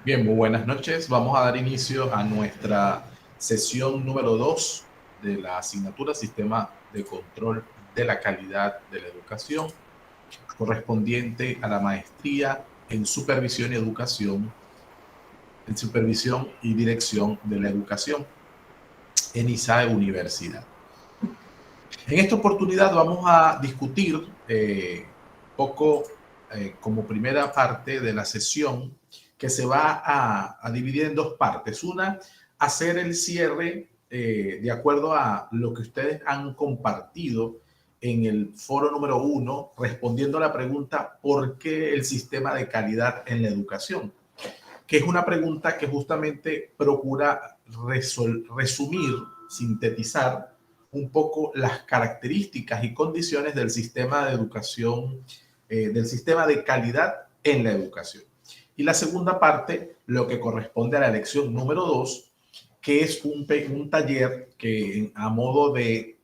Bien, muy buenas noches. Vamos a dar inicio a nuestra sesión número 2 de la asignatura Sistema de Control de la Calidad de la Educación, correspondiente a la maestría en Supervisión y Educación, en Supervisión y Dirección de la Educación en ISAE Universidad. En esta oportunidad vamos a discutir como primera parte de la sesión, que se va a dividir en dos partes. Una, hacer el cierre de acuerdo a lo que ustedes han compartido en el foro número 1, respondiendo a la pregunta ¿por qué el sistema de calidad en la educación? Que es una pregunta que justamente procura resumir, sintetizar un poco las características y condiciones del sistema de educación, del sistema de calidad en la educación. Y la segunda parte, lo que corresponde a la lección número 2, que es un taller que a modo de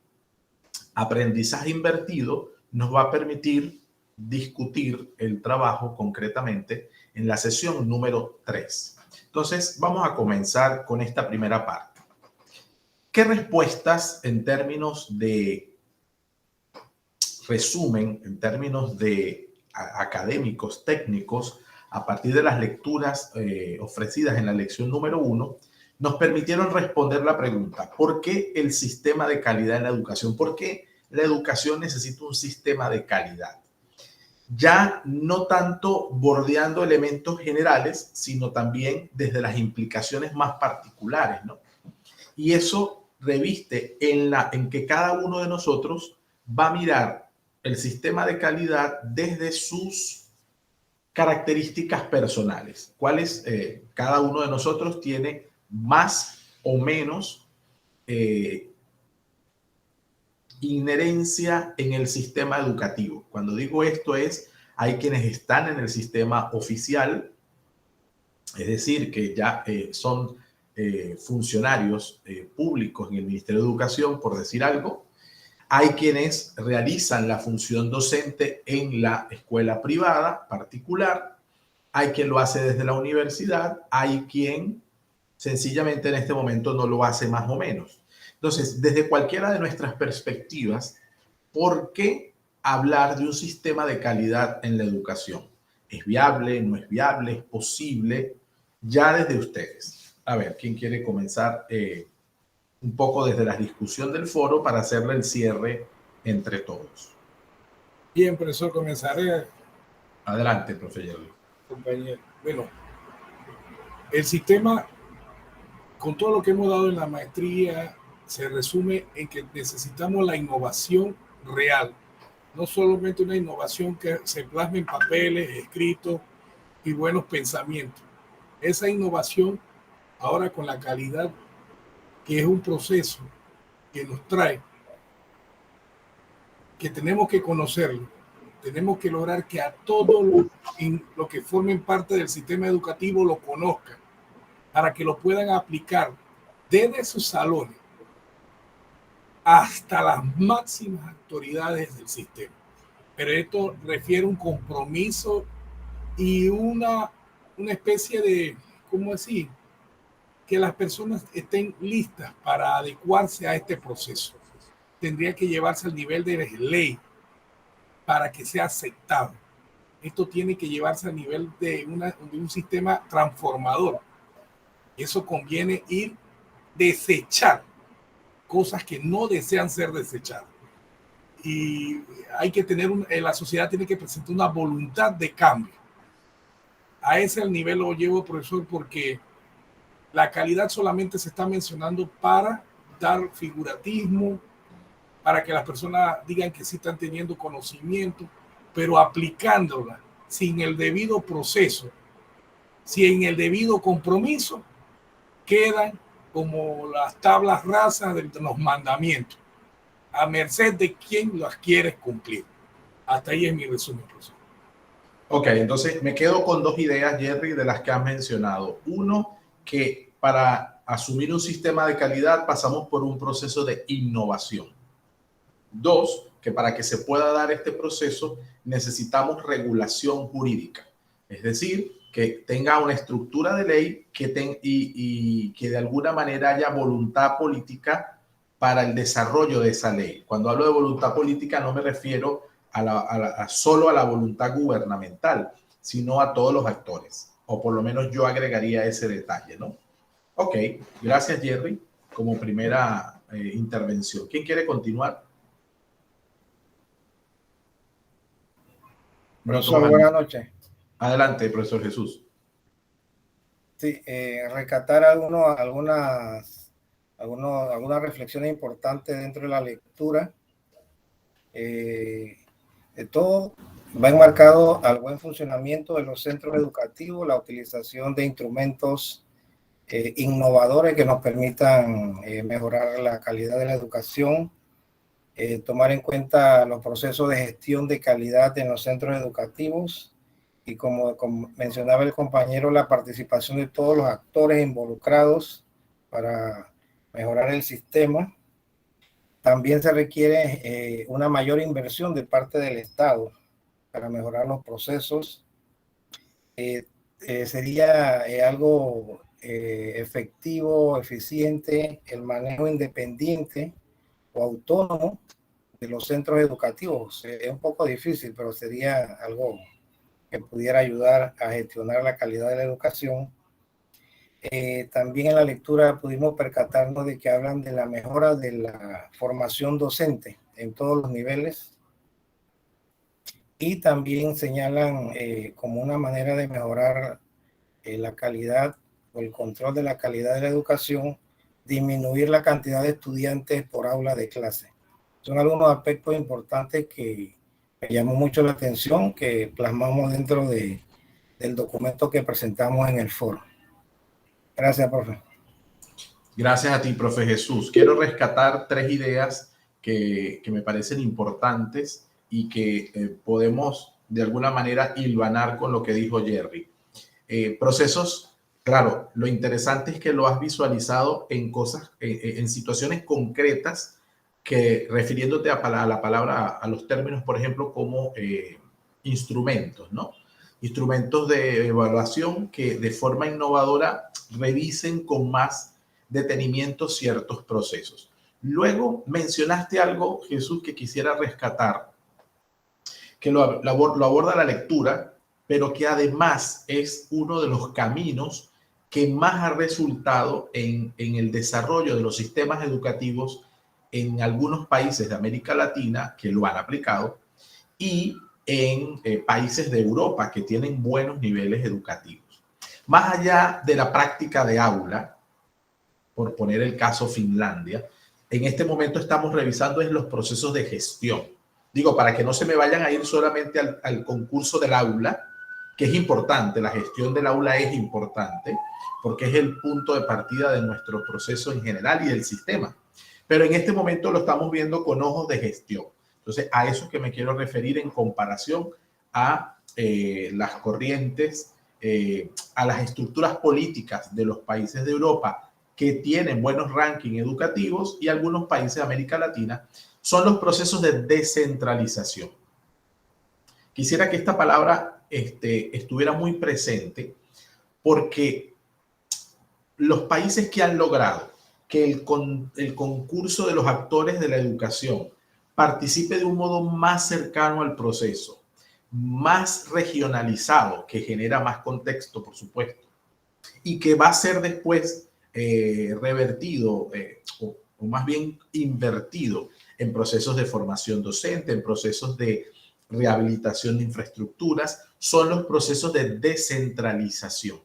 aprendizaje invertido nos va a permitir discutir el trabajo concretamente en la sesión número 3. Entonces, vamos a comenzar con esta primera parte. ¿Qué respuestas en términos de resumen, en términos de académicos, técnicos, a partir de las lecturas ofrecidas en la lección número 1, nos permitieron responder la pregunta, ¿por qué el sistema de calidad en la educación? ¿Por qué la educación necesita un sistema de calidad? Ya no tanto bordeando elementos generales, sino también desde las implicaciones más particulares, ¿no? Y eso reviste en que cada uno de nosotros va a mirar el sistema de calidad desde sus características personales. ¿Cuáles? Cada uno de nosotros tiene más o menos inherencia en el sistema educativo. Cuando digo esto hay quienes están en el sistema oficial, es decir, que ya son funcionarios públicos en el Ministerio de Educación, por decir algo. Hay quienes realizan la función docente en la escuela privada particular. Hay quien lo hace desde la universidad. Hay quien sencillamente en este momento no lo hace más o menos. Entonces, desde cualquiera de nuestras perspectivas, ¿por qué hablar de un sistema de calidad en la educación? ¿Es viable? ¿No es viable? ¿Es posible? Ya desde ustedes. A ver, ¿quién quiere comenzar un poco desde la discusión del foro para hacerle el cierre entre todos? Bien, profesor, comenzaré. Adelante, profe Yerli. Compañero. Bueno, el sistema, con todo lo que hemos dado en la maestría, se resume en que necesitamos la innovación real, no solamente una innovación que se plasme en papeles, escritos y buenos pensamientos. Esa innovación, ahora con la calidad, que es un proceso que nos trae, que tenemos que conocerlo, tenemos que lograr que a todos los que formen parte del sistema educativo lo conozcan, para que lo puedan aplicar desde sus salones hasta las máximas autoridades del sistema. Pero esto refiere a un compromiso y una especie de, ¿cómo decir? Que las personas estén listas para adecuarse a este proceso. Tendría que llevarse al nivel de ley para que sea aceptado. Esto tiene que llevarse al nivel de un sistema transformador. Eso conviene ir desechar cosas que no desean ser desechadas. Y hay que tener, la sociedad tiene que presentar una voluntad de cambio. A ese nivel lo llevo, profesor, porque la calidad solamente se está mencionando para dar figuratismo, para que las personas digan que sí están teniendo conocimiento, pero aplicándola sin el debido proceso, sin el debido compromiso, quedan como las tablas rasas de los mandamientos, a merced de quien las quiere cumplir. Hasta ahí es mi resumen, profesor. Ok, entonces me quedo con dos ideas, Jerry, de las que has mencionado. Uno, que para asumir un sistema de calidad pasamos por un proceso de innovación. Dos, que para que se pueda dar este proceso necesitamos regulación jurídica. Es decir, que tenga una estructura de ley y que de alguna manera haya voluntad política para el desarrollo de esa ley. Cuando hablo de voluntad política no me refiero solo a la voluntad gubernamental, sino a todos los actores, o por lo menos yo agregaría ese detalle, ¿no? Ok, gracias Jerry, como primera intervención. ¿Quién quiere continuar? Profesor, buenas noches. Adelante, profesor Jesús. Sí, rescatar algunas reflexiones importantes dentro de la lectura. De todo va enmarcado al buen funcionamiento de los centros educativos, la utilización de instrumentos innovadores que nos permitan mejorar la calidad de la educación, tomar en cuenta los procesos de gestión de calidad en los centros educativos y como mencionaba el compañero, la participación de todos los actores involucrados para mejorar el sistema. También se requiere una mayor inversión de parte del Estado para mejorar los procesos. Sería algo efectivo, eficiente, el manejo independiente o autónomo de los centros educativos. Es un poco difícil, pero sería algo que pudiera ayudar a gestionar la calidad de la educación. También en la lectura pudimos percatarnos de que hablan de la mejora de la formación docente en todos los niveles y también señalan como una manera de mejorar la calidad o el control de la calidad de la educación, disminuir la cantidad de estudiantes por aula de clase. Son algunos aspectos importantes que me llamó mucho la atención, que plasmamos dentro del documento que presentamos en el foro. Gracias, profe. Gracias a ti, profe Jesús. Quiero rescatar 3 ideas que me parecen importantes y que podemos de alguna manera hilvanar con lo que dijo Jerry. Procesos, claro, lo interesante es que lo has visualizado en cosas, en situaciones concretas, que refiriéndote a la palabra, a los términos, por ejemplo, como instrumentos, ¿no? Instrumentos de evaluación que de forma innovadora revisen con más detenimiento ciertos procesos. Luego mencionaste algo, Jesús, que quisiera rescatar, que lo aborda la lectura, pero que además es uno de los caminos que más ha resultado en el desarrollo de los sistemas educativos en algunos países de América Latina que lo han aplicado y en países de Europa que tienen buenos niveles educativos. Más allá de la práctica de aula, por poner el caso Finlandia, en este momento estamos revisando los procesos de gestión. Digo, para que no se me vayan a ir solamente al concurso del aula, que es importante, la gestión del aula es importante, porque es el punto de partida de nuestro proceso en general y del sistema. Pero en este momento lo estamos viendo con ojos de gestión. Entonces, a eso que me quiero referir en comparación a las corrientes, a las estructuras políticas de los países de Europa que tienen buenos rankings educativos y algunos países de América Latina, son los procesos de descentralización. Quisiera que esta palabra estuviera muy presente porque los países que han logrado que el concurso de los actores de la educación participe de un modo más cercano al proceso, más regionalizado, que genera más contexto, por supuesto, y que va a ser después revertido o más bien invertido en procesos de formación docente, en procesos de rehabilitación de infraestructuras, son los procesos de descentralización,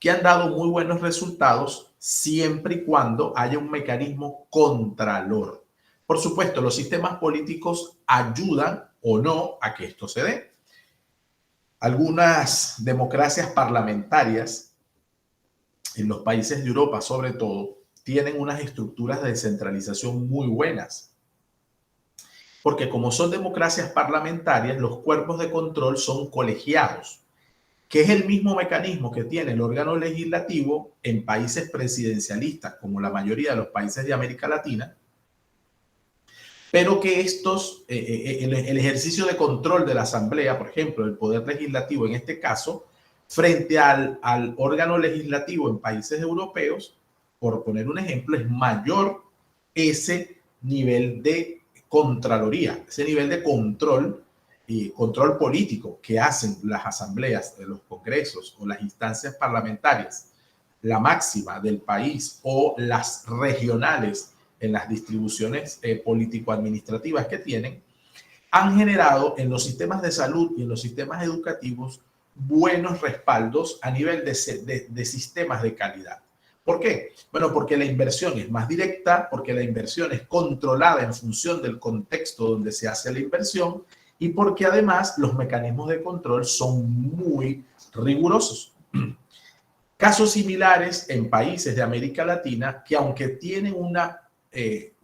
que han dado muy buenos resultados siempre y cuando haya un mecanismo contralor. Por supuesto, los sistemas políticos ayudan o no a que esto se dé. Algunas democracias parlamentarias, en los países de Europa sobre todo, tienen unas estructuras de descentralización muy buenas. Porque como son democracias parlamentarias, los cuerpos de control son colegiados, que es el mismo mecanismo que tiene el órgano legislativo en países presidencialistas, como la mayoría de los países de América Latina, pero que el ejercicio de control de la Asamblea, por ejemplo, el Poder Legislativo en este caso, frente al órgano legislativo en países europeos, por poner un ejemplo, es mayor ese nivel de contraloría, ese nivel de control y control político que hacen las asambleas de los congresos o las instancias parlamentarias, la máxima del país o las regionales en las distribuciones político-administrativas que tienen, han generado en los sistemas de salud y en los sistemas educativos buenos respaldos a nivel de sistemas de calidad. ¿Por qué? Bueno, porque la inversión es más directa, porque la inversión es controlada en función del contexto donde se hace la inversión y porque además los mecanismos de control son muy rigurosos. Casos similares en países de América Latina que aunque tienen una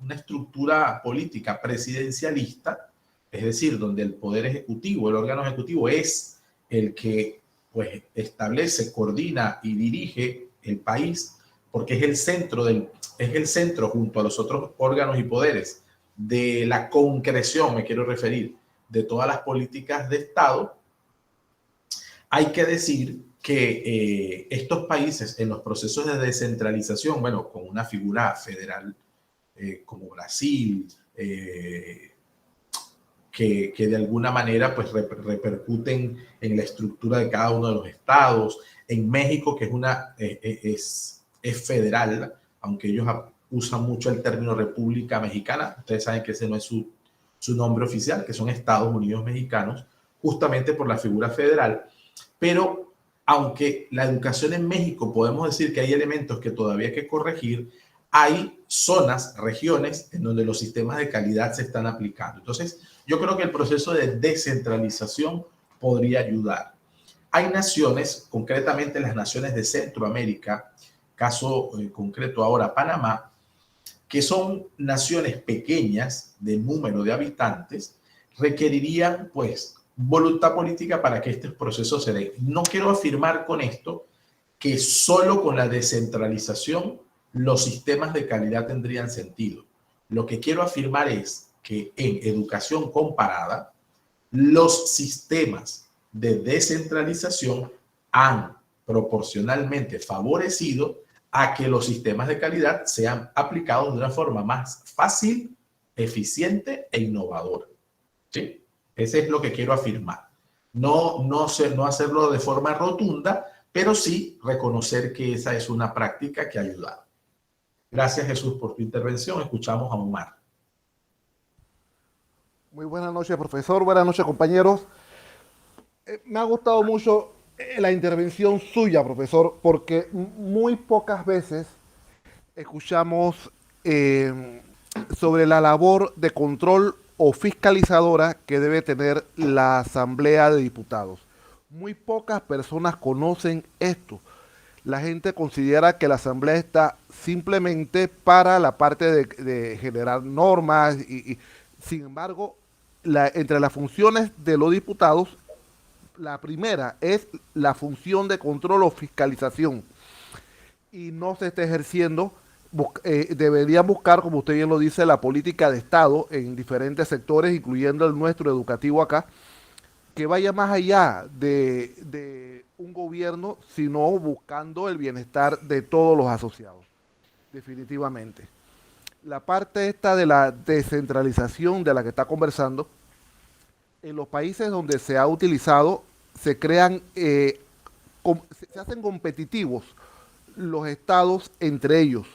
estructura política presidencialista, es decir, donde el poder ejecutivo, el órgano ejecutivo es el que pues, establece, coordina y dirige el país, porque es el centro junto a los otros órganos y poderes de la concreción, me quiero referir, de todas las políticas de Estado. Hay que decir que estos países en los procesos de descentralización, bueno, con una figura federal como Brasil, que de alguna manera pues repercuten en la estructura de cada uno de los estados, en México, que es federal, aunque ellos usan mucho el término República Mexicana, ustedes saben que ese no es su nombre oficial, que son Estados Unidos Mexicanos, justamente por la figura federal, pero aunque la educación en México podemos decir que hay elementos que todavía hay que corregir, hay zonas, regiones en donde los sistemas de calidad se están aplicando. Entonces, yo creo que el proceso de descentralización podría ayudar. Hay naciones, concretamente las naciones de Centroamérica, caso concreto ahora Panamá, que son naciones pequeñas de número de habitantes, requerirían pues voluntad política para que estos procesos se den. No quiero afirmar con esto que solo con la descentralización los sistemas de calidad tendrían sentido. Lo que quiero afirmar es que en educación comparada, los sistemas de descentralización han proporcionalmente favorecido a que los sistemas de calidad sean aplicados de una forma más fácil, eficiente e innovadora. ¿Sí? Ese es lo que quiero afirmar. No hacerlo de forma rotunda, pero sí reconocer que esa es una práctica que ha ayudado. Gracias, Jesús, por tu intervención. Escuchamos a Omar. Muy buenas noches, profesor. Buenas noches, compañeros. Me ha gustado mucho la intervención suya, profesor, porque muy pocas veces escuchamos sobre la labor de control o fiscalizadora que debe tener la Asamblea de Diputados. Muy pocas personas conocen esto. La gente considera que la Asamblea está simplemente para la parte de generar normas y sin embargo, entre las funciones de los diputados, la primera es la función de control o fiscalización y no se está ejerciendo. Deberían buscar, como usted bien lo dice, la política de Estado en diferentes sectores, incluyendo el nuestro educativo acá, que vaya más allá de un gobierno, sino buscando el bienestar de todos los asociados, definitivamente. La parte esta de la descentralización de la que está conversando, en los países donde se ha utilizado, se crean, se hacen competitivos los estados entre ellos.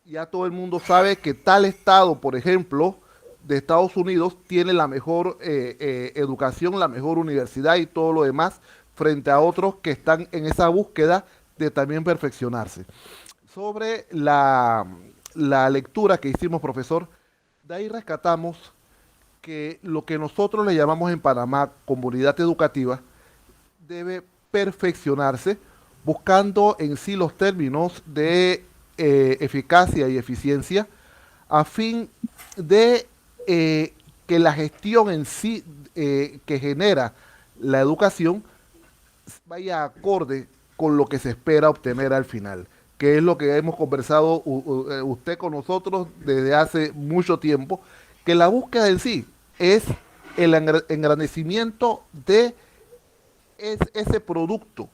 Ya todo el mundo sabe que tal estado, por ejemplo, de Estados Unidos, tiene la mejor educación, la mejor universidad y todo lo demás, frente a otros que están en esa búsqueda de también perfeccionarse. Sobre la lectura que hicimos, profesor, de ahí rescatamos que lo que nosotros le llamamos en Panamá comunidad educativa debe perfeccionarse buscando en sí los términos de eficacia y eficiencia a fin de que la gestión en sí que genera la educación vaya acorde con lo que se espera obtener al final, que es lo que hemos conversado usted con nosotros desde hace mucho tiempo, que la búsqueda en sí es el engrandecimiento de ese producto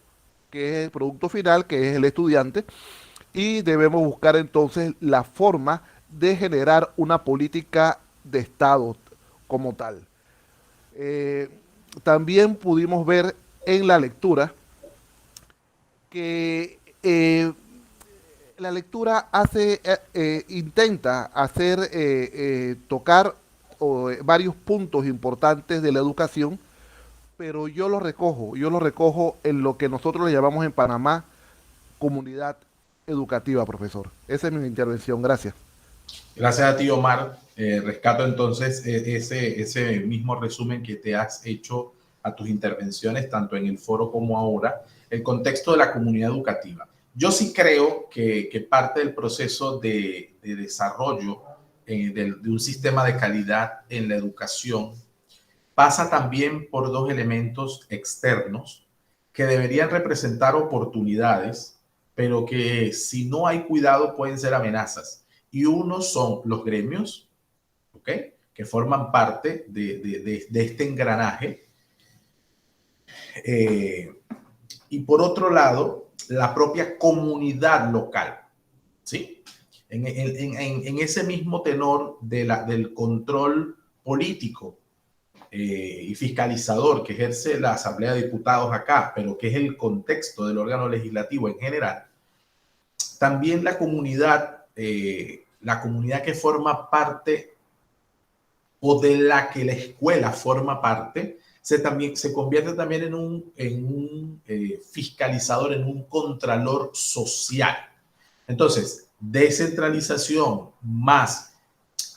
que es el producto final, que es el estudiante, y debemos buscar entonces la forma de generar una política de Estado como tal. Eh, También pudimos ver en la lectura que la lectura intenta hacer tocar varios puntos importantes de la educación, pero yo lo recojo en lo que nosotros le llamamos en Panamá comunidad educativa, profesor. Esa es mi intervención. Gracias. Gracias a ti, Omar. Rescato entonces ese mismo resumen que te has hecho a tus intervenciones, tanto en el foro como ahora, el contexto de la comunidad educativa. Yo sí creo que parte del proceso de desarrollo de un sistema de calidad en la educación pasa también por dos elementos externos que deberían representar oportunidades, pero que si no hay cuidado pueden ser amenazas. Y uno son los gremios, ¿ok?, que forman parte de este engranaje. Y por otro lado, la propia comunidad local, ¿sí? En ese mismo tenor del control político y fiscalizador que ejerce la Asamblea de Diputados acá, pero que es el contexto del órgano legislativo en general, también la comunidad que forma parte o de la que la escuela forma parte, se convierte también en un fiscalizador, en un contralor social. Entonces, descentralización más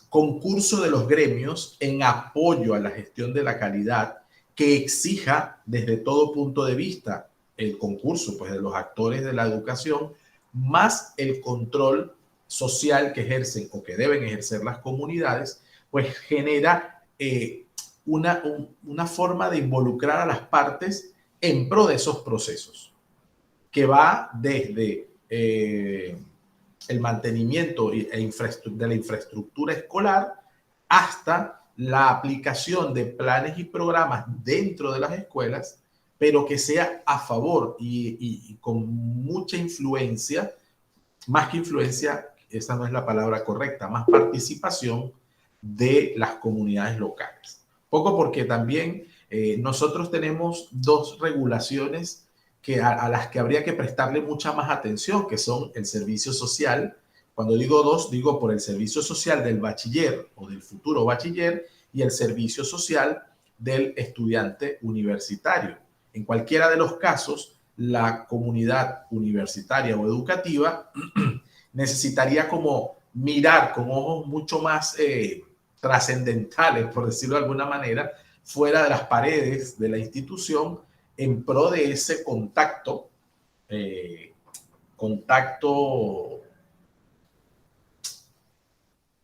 concurso de los gremios en apoyo a la gestión de la calidad que exija desde todo punto de vista el concurso, pues, de los actores de la educación, más el control social que ejercen o que deben ejercer las comunidades, pues genera una forma de involucrar a las partes en pro de esos procesos, que va desde el mantenimiento de la infraestructura escolar hasta la aplicación de planes y programas dentro de las escuelas, pero que sea a favor y con mucha influencia, más que influencia, esa no es la palabra correcta, más participación de las comunidades locales. Poco porque también nosotros tenemos dos regulaciones a las que habría que prestarle mucha más atención, que son el servicio social. Cuando digo dos, digo por el servicio social del bachiller o del futuro bachiller y el servicio social del estudiante universitario. En cualquiera de los casos, la comunidad universitaria o educativa necesitaría como mirar con ojos mucho más trascendentales, por decirlo de alguna manera, fuera de las paredes de la institución, en pro de ese contacto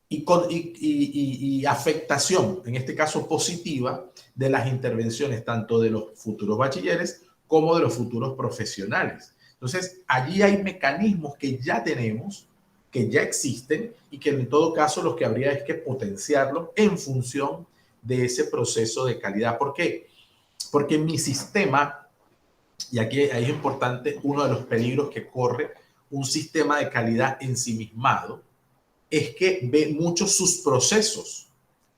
y afectación, en este caso positiva, de las intervenciones tanto de los futuros bachilleres como de los futuros profesionales. Entonces, allí hay mecanismos que ya tenemos, que ya existen y que en todo caso lo que habría es que potenciarlos en función de ese proceso de calidad. ¿Por qué? Porque mi sistema, y aquí ahí es importante, uno de los peligros que corre un sistema de calidad ensimismado, es que ve muchos sus procesos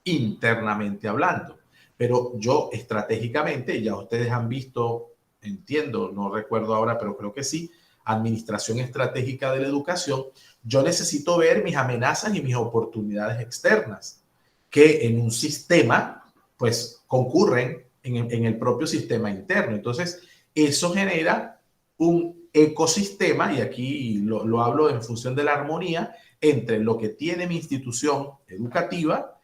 internamente hablando. Pero yo estratégicamente, ya ustedes han visto, entiendo, no recuerdo ahora, pero creo que sí, administración estratégica de la educación, yo necesito ver mis amenazas y mis oportunidades externas, que en un sistema, pues, concurren en el propio sistema interno. Entonces, eso genera un ecosistema, y aquí lo hablo en función de la armonía, entre lo que tiene mi institución educativa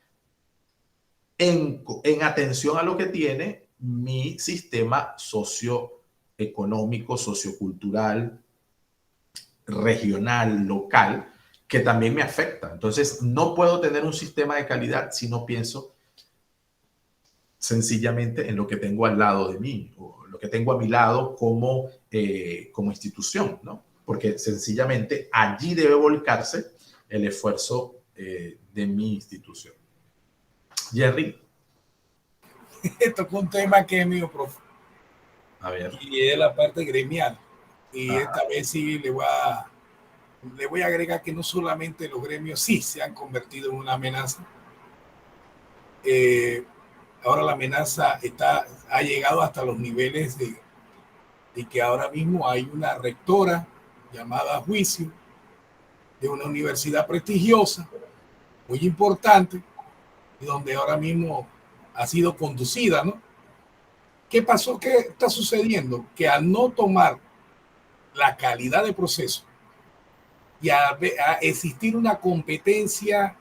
en atención a lo que tiene mi sistema socioeconómico, sociocultural, regional, local, que también me afecta. Entonces, no puedo tener un sistema de calidad si no pienso sencillamente en lo que tengo al lado de mí, o lo que tengo a mi lado como institución, ¿no? Porque sencillamente allí debe volcarse el esfuerzo de mi institución. Jerry. Esto es un tema que es mío, profe. A ver. Y es la parte gremial. Y esta vez sí le voy a agregar que no solamente los gremios sí se han convertido en una amenaza. Ahora la amenaza ha llegado hasta los niveles de que ahora mismo hay una rectora llamada a juicio de una universidad prestigiosa, muy importante, y donde ahora mismo ha sido conducida, ¿no? ¿Qué pasó? ¿Qué está sucediendo? Que al no tomar la calidad de proceso y a existir una competencia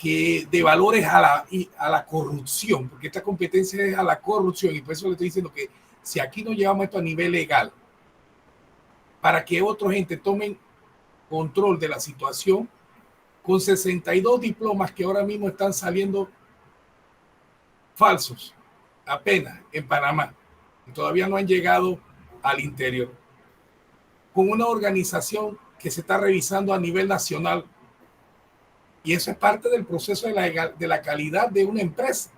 de valores a la corrupción, porque esta competencia es a la corrupción, y por eso le estoy diciendo que si aquí no llevamos esto a nivel legal, para que otra gente tomen control de la situación, con 62 diplomas que ahora mismo están saliendo falsos, apenas en Panamá, y todavía no han llegado al interior, con una organización que se está revisando a nivel nacional, y eso es parte del proceso de la calidad de una empresa.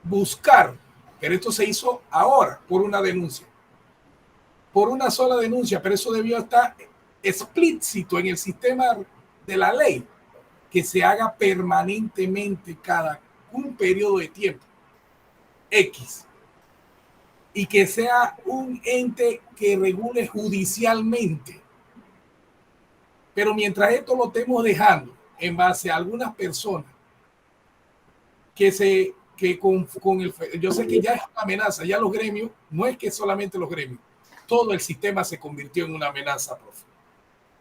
Buscar, pero esto se hizo ahora por una denuncia, por una sola denuncia, pero eso debió estar explícito en el sistema de la ley, que se haga permanentemente cada un periodo de tiempo X, y que sea un ente que regule judicialmente. Pero mientras esto lo estemos dejando en base a algunas personas yo sé que ya es una amenaza, ya los gremios, no es que solamente los gremios, todo el sistema se convirtió en una amenaza, profe.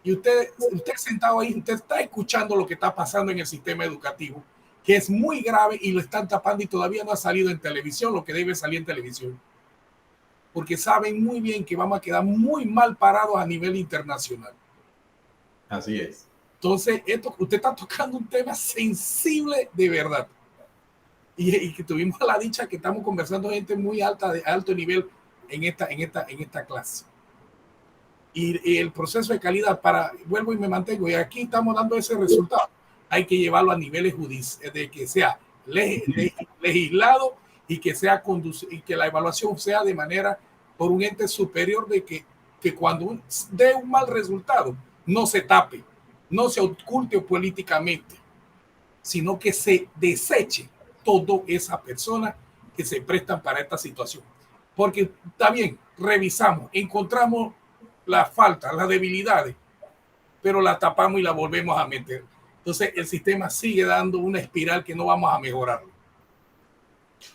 Y usted sentado ahí, usted está escuchando lo que está pasando en el sistema educativo, que es muy grave y lo están tapando y todavía no ha salido en televisión lo que debe salir en televisión. Porque saben muy bien que vamos a quedar muy mal parados a nivel internacional. Así es. Entonces, usted está tocando un tema sensible de verdad. Y que tuvimos la dicha que estamos conversando gente muy alta, de alto nivel en esta clase. Y el proceso de calidad vuelvo y me mantengo, y aquí estamos dando ese resultado. Hay que llevarlo a niveles judiciales, de que sea legislado y que sea y que la evaluación sea de manera por un ente superior, de que cuando dé un mal resultado no se tape, no se oculte políticamente, sino que se deseche toda esa persona que se prestan para esta situación. Porque está bien, revisamos, encontramos las faltas, las debilidades, pero la tapamos y la volvemos a meter. Entonces el sistema sigue dando una espiral que no vamos a mejorar.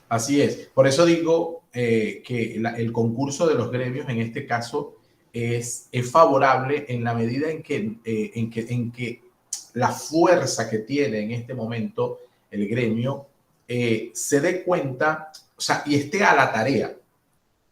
Así es. Por eso digo que el concurso de los gremios en este caso es favorable en la medida en que la fuerza que tiene en este momento el gremio se dé cuenta, o sea, y esté a la tarea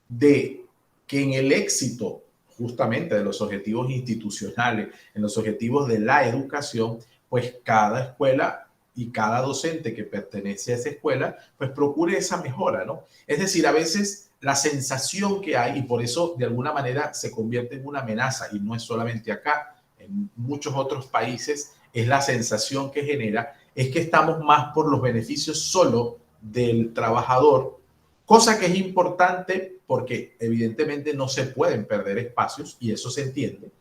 de que en el éxito justamente de los objetivos institucionales, en los objetivos de la educación, pues cada escuela y cada docente que pertenece a esa escuela, pues procure esa mejora, ¿no? Es decir, a veces la sensación que hay, y por eso de alguna manera se convierte en una amenaza, y no es solamente acá, en muchos otros países, es la sensación que genera, es que estamos más por los beneficios solo del trabajador, cosa que es importante porque evidentemente no se pueden perder espacios, y eso se entiende,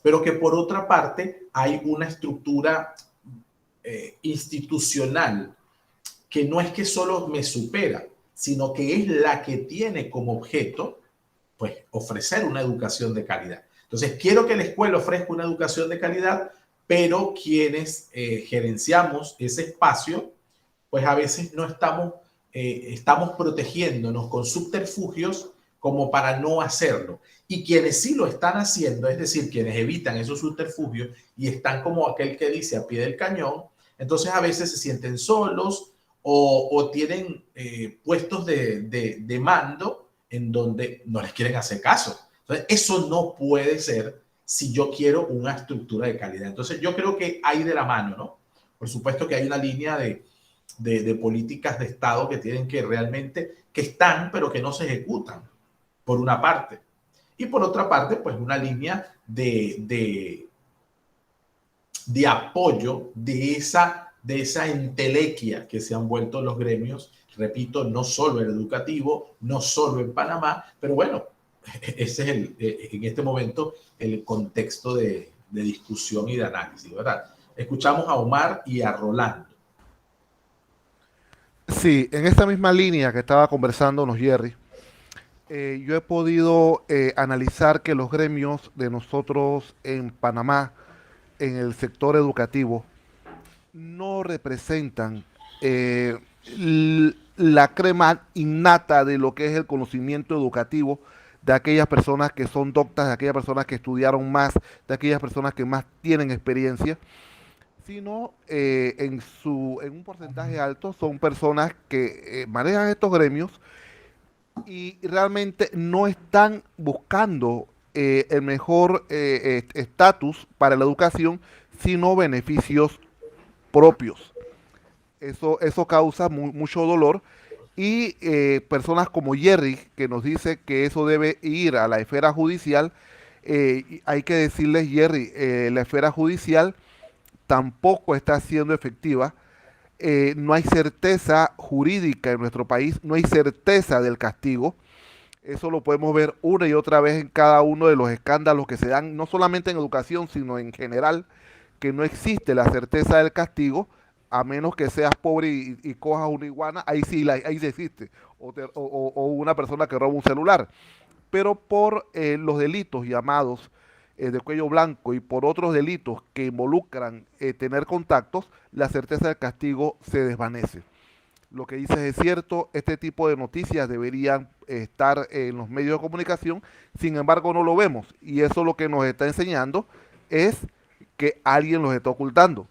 pero que por otra parte hay una estructura institucional que no es que solo me supera, sino que es la que tiene como objeto, pues, ofrecer una educación de calidad. Entonces, quiero que la escuela ofrezca una educación de calidad, pero quienes gerenciamos ese espacio, pues a veces no estamos protegiéndonos con subterfugios como para no hacerlo. Y quienes sí lo están haciendo, es decir, quienes evitan esos subterfugios y están como aquel que dice a pie del cañón, entonces a veces se sienten solos o tienen puestos de mando en donde no les quieren hacer caso. Entonces, eso no puede ser si yo quiero una estructura de calidad. Entonces, yo creo que hay de la mano, ¿no? Por supuesto que hay una línea de políticas de Estado que tienen que realmente, que están, pero que no se ejecutan, por una parte. Y por otra parte, pues una línea de apoyo de esa entelequia que se han vuelto los gremios, repito, no solo el educativo, no solo en Panamá, pero bueno, ese es en este momento el contexto de discusión y de análisis, ¿verdad? Escuchamos a Omar y a Rolando. Sí, en esta misma línea que estaba conversándonos Jerry, yo he podido analizar que los gremios de nosotros en Panamá, en el sector educativo, no representan la crema innata de lo que es el conocimiento educativo de aquellas personas que son doctas, de aquellas personas que estudiaron más, de aquellas personas que más tienen experiencia, sino en un porcentaje alto son personas que manejan estos gremios y realmente no están buscando el mejor estatus para la educación, sino beneficios propios. Eso causa mucho dolor y personas como Jerry, que nos dice que eso debe ir a la esfera judicial, hay que decirles, Jerry, la esfera judicial tampoco está siendo efectiva. No hay certeza jurídica en nuestro país, no hay certeza del castigo. Eso lo podemos ver una y otra vez en cada uno de los escándalos que se dan, no solamente en educación, sino en general, que no existe la certeza del castigo, a menos que seas pobre y cojas una iguana, ahí sí, ahí sí existe, o una persona que roba un celular. Pero por los delitos llamados de cuello blanco y por otros delitos que involucran tener contactos, la certeza del castigo se desvanece. Lo que dices es cierto, este tipo de noticias deberían estar en los medios de comunicación, sin embargo no lo vemos y eso lo que nos está enseñando es que alguien los está ocultando.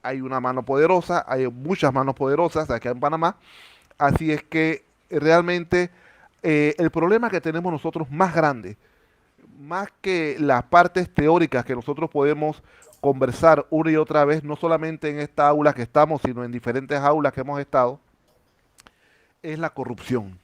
Hay una mano poderosa, hay muchas manos poderosas acá en Panamá, así es que realmente el problema que tenemos nosotros más grande, más que las partes teóricas que nosotros podemos conversar una y otra vez, no solamente en esta aula que estamos, sino en diferentes aulas que hemos estado, es la corrupción.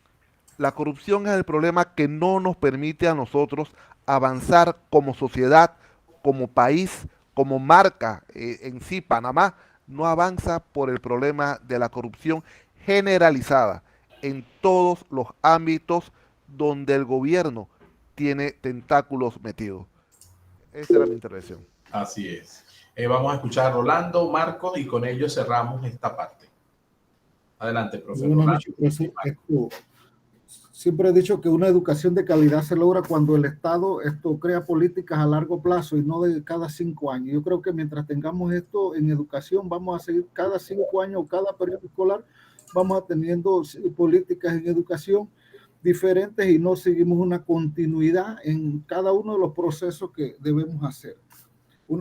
La corrupción es el problema que no nos permite a nosotros avanzar como sociedad, como país, como marca en sí. Panamá no avanza por el problema de la corrupción generalizada en todos los ámbitos donde el gobierno tiene tentáculos metidos. Esa era mi intervención. Así es. Vamos a escuchar a Rolando, Marcos, y con ello cerramos esta parte. Adelante, profesor. Buenas noches, profesor. Siempre he dicho que una educación de calidad se logra cuando el Estado crea políticas a largo plazo y no de cada 5 años. Yo creo que mientras tengamos esto en educación, vamos a seguir cada 5 años, cada periodo escolar, vamos a teniendo políticas en educación diferentes y no seguimos una continuidad en cada uno de los procesos que debemos hacer.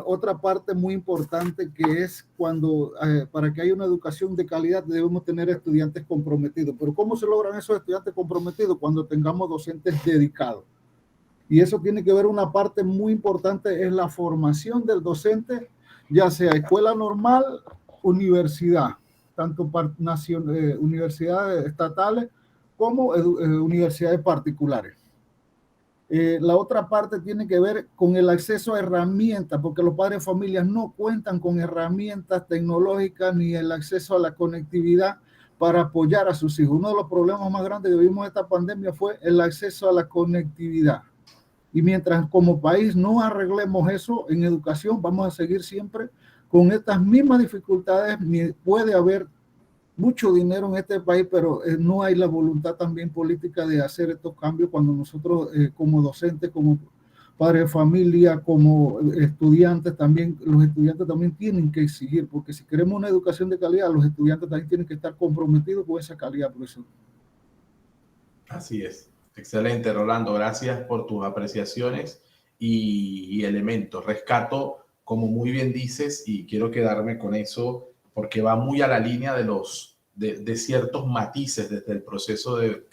Otra parte muy importante que es cuando para que haya una educación de calidad debemos tener estudiantes comprometidos. Pero ¿cómo se logran esos estudiantes comprometidos? Cuando tengamos docentes dedicados. Y eso tiene que ver una parte muy importante, es la formación del docente, ya sea escuela normal, universidad, tanto universidades estatales como universidades particulares. La otra parte tiene que ver con el acceso a herramientas, porque los padres de familias no cuentan con herramientas tecnológicas ni el acceso a la conectividad para apoyar a sus hijos. Uno de los problemas más grandes que vivimos en esta pandemia fue el acceso a la conectividad. Y mientras como país no arreglemos eso en educación, vamos a seguir siempre con estas mismas dificultades. Puede haber mucho dinero en este país, pero no hay la voluntad también política de hacer estos cambios cuando nosotros como docentes, como padres de familia, como estudiantes también, los estudiantes también tienen que exigir, porque si queremos una educación de calidad, los estudiantes también tienen que estar comprometidos con esa calidad, profesor. Así es. Excelente, Rolando. Gracias por tus apreciaciones y elementos. Rescato, como muy bien dices, y quiero quedarme con eso, porque va muy a la línea de ciertos matices desde el proceso de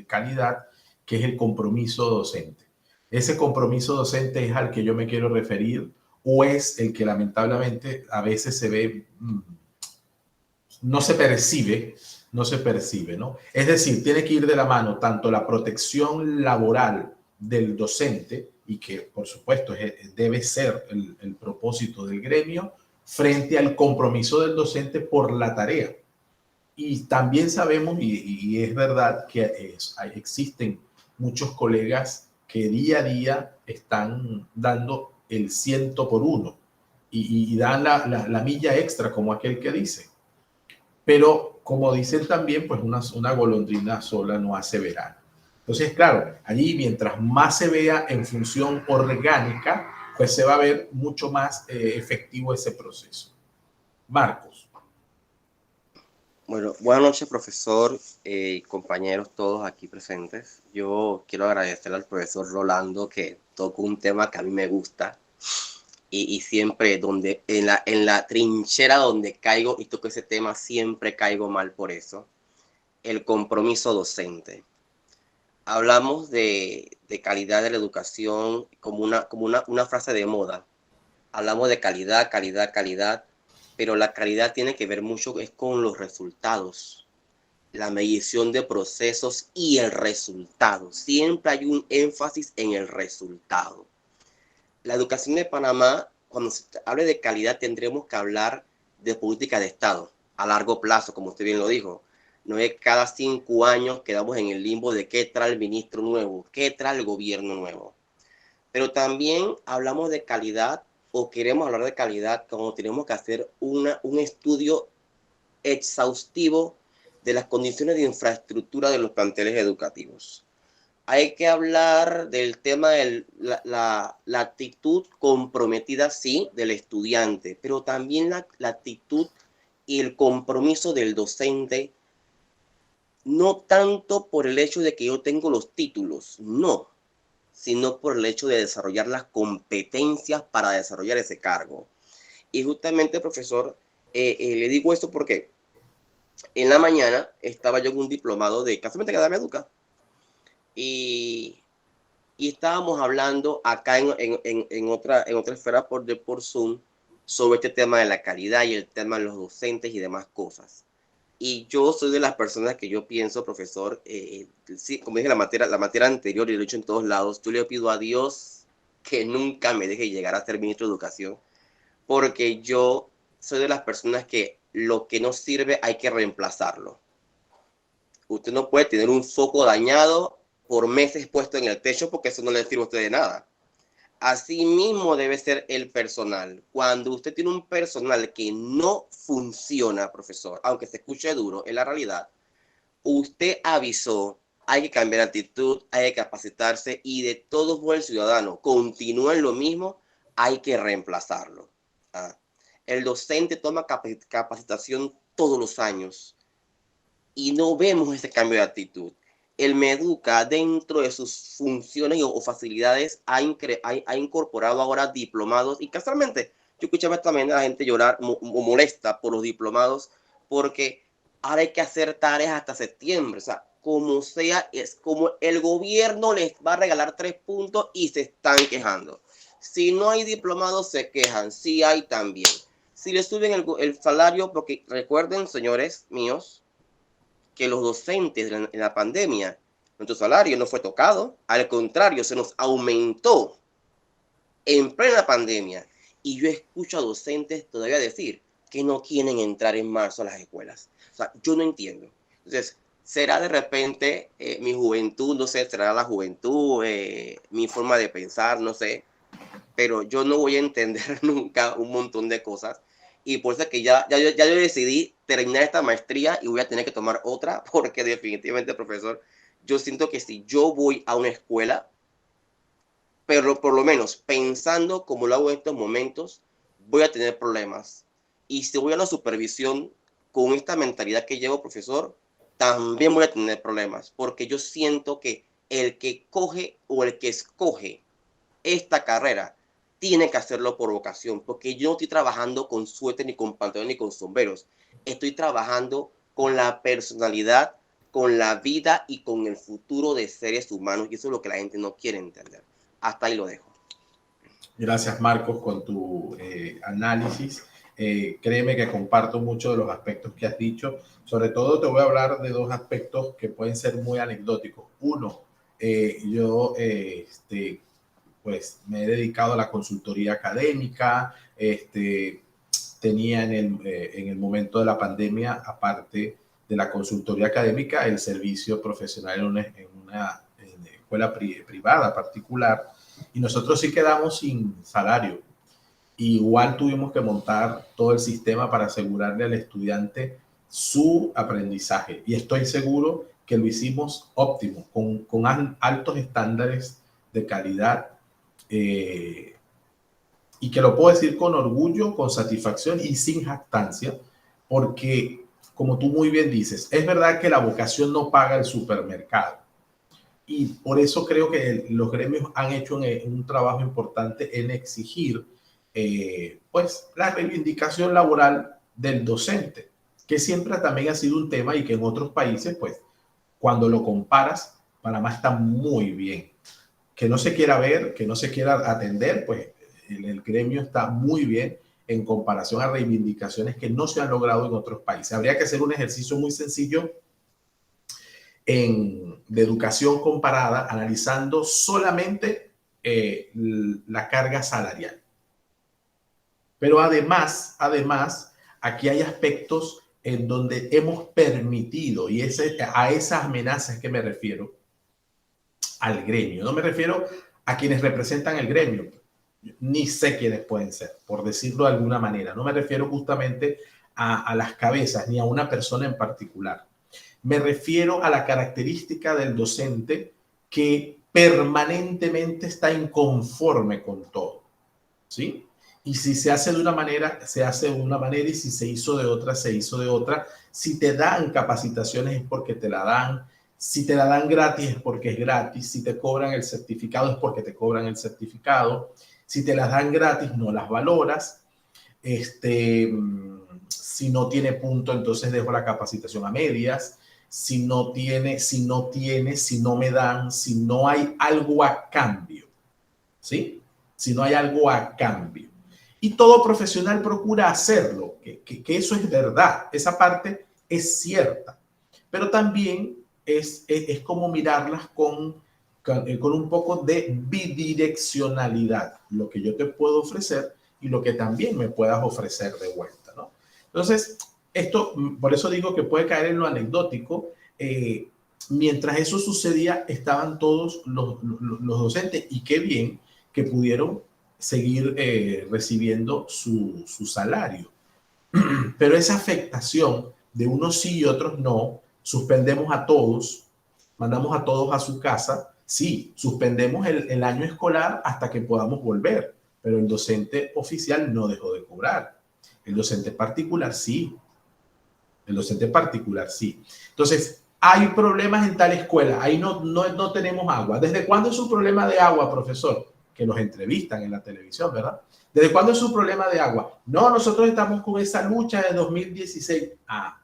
calidad, que es el compromiso docente. Ese compromiso docente es al que yo me quiero referir, o es el que lamentablemente a veces se ve, no se percibe, ¿no? Es decir, tiene que ir de la mano tanto la protección laboral del docente, y que por supuesto debe ser el propósito del gremio, frente al compromiso del docente por la tarea. Y también sabemos, y es verdad, que existen muchos colegas que día a día están dando el 100 por 1 y dan la milla extra, como aquel que dice. Pero como dicen también, pues una golondrina sola no hace verano. Entonces, claro, allí mientras más se vea en función orgánica, pues se va a ver mucho más efectivo ese proceso. Marcos. Bueno, buenas noches, profesor y compañeros todos aquí presentes. Yo quiero agradecer al profesor Rolando que tocó un tema que a mí me gusta y siempre donde en la trinchera donde caigo y toco ese tema siempre caigo mal por eso. El compromiso docente. Hablamos de calidad de la educación como una frase de moda. Hablamos de calidad, calidad, calidad, pero la calidad tiene que ver mucho es con los resultados, la medición de procesos y el resultado. Siempre hay un énfasis en el resultado. La educación de Panamá, cuando se hable de calidad, tendremos que hablar de política de Estado a largo plazo, como usted bien lo dijo. No es cada 5 años quedamos en el limbo de qué trae el ministro nuevo, qué trae el gobierno nuevo. Pero también hablamos de calidad o queremos hablar de calidad cuando tenemos que hacer un estudio exhaustivo de las condiciones de infraestructura de los planteles educativos. Hay que hablar del tema de la actitud comprometida, sí, del estudiante, pero también la actitud y el compromiso del docente, no tanto por el hecho de que yo tengo los títulos, no, sino por el hecho de desarrollar las competencias para desarrollar ese cargo. Y justamente, profesor, le digo esto porque en la mañana estaba yo en un diplomado de casualmente Academia Educa y estábamos hablando acá en otra esfera por Zoom sobre este tema de la calidad y el tema de los docentes y demás cosas. Y yo soy de las personas que yo pienso, profesor, sí, como dije la materia anterior y lo he dicho en todos lados, yo le pido a Dios que nunca me deje llegar a ser ministro de Educación, porque yo soy de las personas que lo que no sirve hay que reemplazarlo. Usted no puede tener un foco dañado por meses puesto en el techo porque eso no le sirve a usted de nada. Así mismo debe ser el personal. Cuando usted tiene un personal que no funciona, profesor, aunque se escuche duro, en la realidad, usted avisó, hay que cambiar actitud, hay que capacitarse y de todos modos el ciudadano continúa en lo mismo, hay que reemplazarlo. El docente toma capacitación todos los años y no vemos ese cambio de actitud. El Meduca, dentro de sus funciones o facilidades, ha incorporado ahora diplomados. Y casualmente, yo escuchaba también a la gente llorar molesta por los diplomados, porque ahora hay que hacer tareas hasta septiembre. O sea, como sea, es como el gobierno les va a regalar 3 puntos y se están quejando. Si no hay diplomados, se quejan. Si hay también. Si le suben el salario, porque recuerden, señores míos, que los docentes en la pandemia, nuestro salario no fue tocado, al contrario, se nos aumentó en plena pandemia. Y yo escucho a docentes todavía decir que no quieren entrar en marzo a las escuelas. O sea, yo no entiendo. Entonces, será de repente mi juventud, no sé, será la juventud, mi forma de pensar, no sé, pero yo no voy a entender nunca un montón de cosas. Y por eso es que ya yo decidí terminar esta maestría y voy a tener que tomar otra, porque definitivamente, profesor, yo siento que si yo voy a una escuela, pero por lo menos pensando como lo hago en estos momentos, voy a tener problemas. Y si voy a la supervisión con esta mentalidad que llevo, profesor, también voy a tener problemas, porque yo siento que el que coge o el que escoge esta carrera tiene que hacerlo por vocación, porque yo no estoy trabajando con suéter, ni con pantalones, ni con sombreros. Estoy trabajando con la personalidad, con la vida y con el futuro de seres humanos, y eso es lo que la gente no quiere entender. Hasta ahí lo dejo. Gracias, Marcos, con tu análisis. Créeme que comparto muchos de los aspectos que has dicho. Sobre todo te voy a hablar de 2 aspectos que pueden ser muy anecdóticos. Uno, yo pues me he dedicado a la consultoría académica, tenía en el momento de la pandemia, aparte de la consultoría académica, el servicio profesional escuela privada particular, y nosotros sí quedamos sin salario. Igual tuvimos que montar todo el sistema para asegurarle al estudiante su aprendizaje. Y estoy seguro que lo hicimos óptimo, con altos estándares de calidad, y que lo puedo decir con orgullo, con satisfacción y sin jactancia, porque, como tú muy bien dices, es verdad que la vocación no paga el supermercado. Y por eso creo que los gremios han hecho un trabajo importante en exigir pues la reivindicación laboral del docente, que siempre también ha sido un tema y que en otros países, pues, cuando lo comparas, Panamá está muy bien. Que no se quiera ver, que no se quiera atender, pues el gremio está muy bien en comparación a reivindicaciones que no se han logrado en otros países. Habría que hacer un ejercicio muy sencillo de educación comparada, analizando solamente la carga salarial. Pero además, aquí hay aspectos en donde hemos permitido, y a esas amenazas que me refiero, al gremio. No me refiero a quienes representan el gremio, ni sé quiénes pueden ser, por decirlo de alguna manera. No me refiero justamente a las cabezas, ni a una persona en particular. Me refiero a la característica del docente que permanentemente está inconforme con todo, ¿sí? Y si se hace de una manera, se hace de una manera, y si se hizo de otra, se hizo de otra. Si te dan capacitaciones es porque te la dan. Si te la dan gratis es porque es gratis. Si te cobran el certificado es porque te cobran el certificado. Si te las dan gratis no las valoras. Si no tiene punto, entonces dejo la capacitación a medias. Si no me dan, si no hay algo a cambio, ¿sí? Si no hay algo a cambio. Y todo profesional procura hacerlo, que eso es verdad, esa parte es cierta, pero también es como mirarlas con un poco de bidireccionalidad, lo que yo te puedo ofrecer y lo que también me puedas ofrecer de vuelta, ¿no? Entonces, esto, por eso digo que puede caer en lo anecdótico. Mientras eso sucedía, estaban todos los docentes, y qué bien que pudieron seguir recibiendo su salario. Pero esa afectación de unos sí y otros no, suspendemos a todos, mandamos a todos a su casa, sí, suspendemos el año escolar hasta que podamos volver, pero el docente oficial no dejó de cobrar. El docente particular sí. El docente particular sí. Entonces, hay problemas en tal escuela, ahí no tenemos agua. ¿Desde cuándo es un problema de agua, profesor? Que nos entrevistan en la televisión, ¿verdad? ¿Desde cuándo es un problema de agua? No, nosotros estamos con esa lucha de 2016. Ah,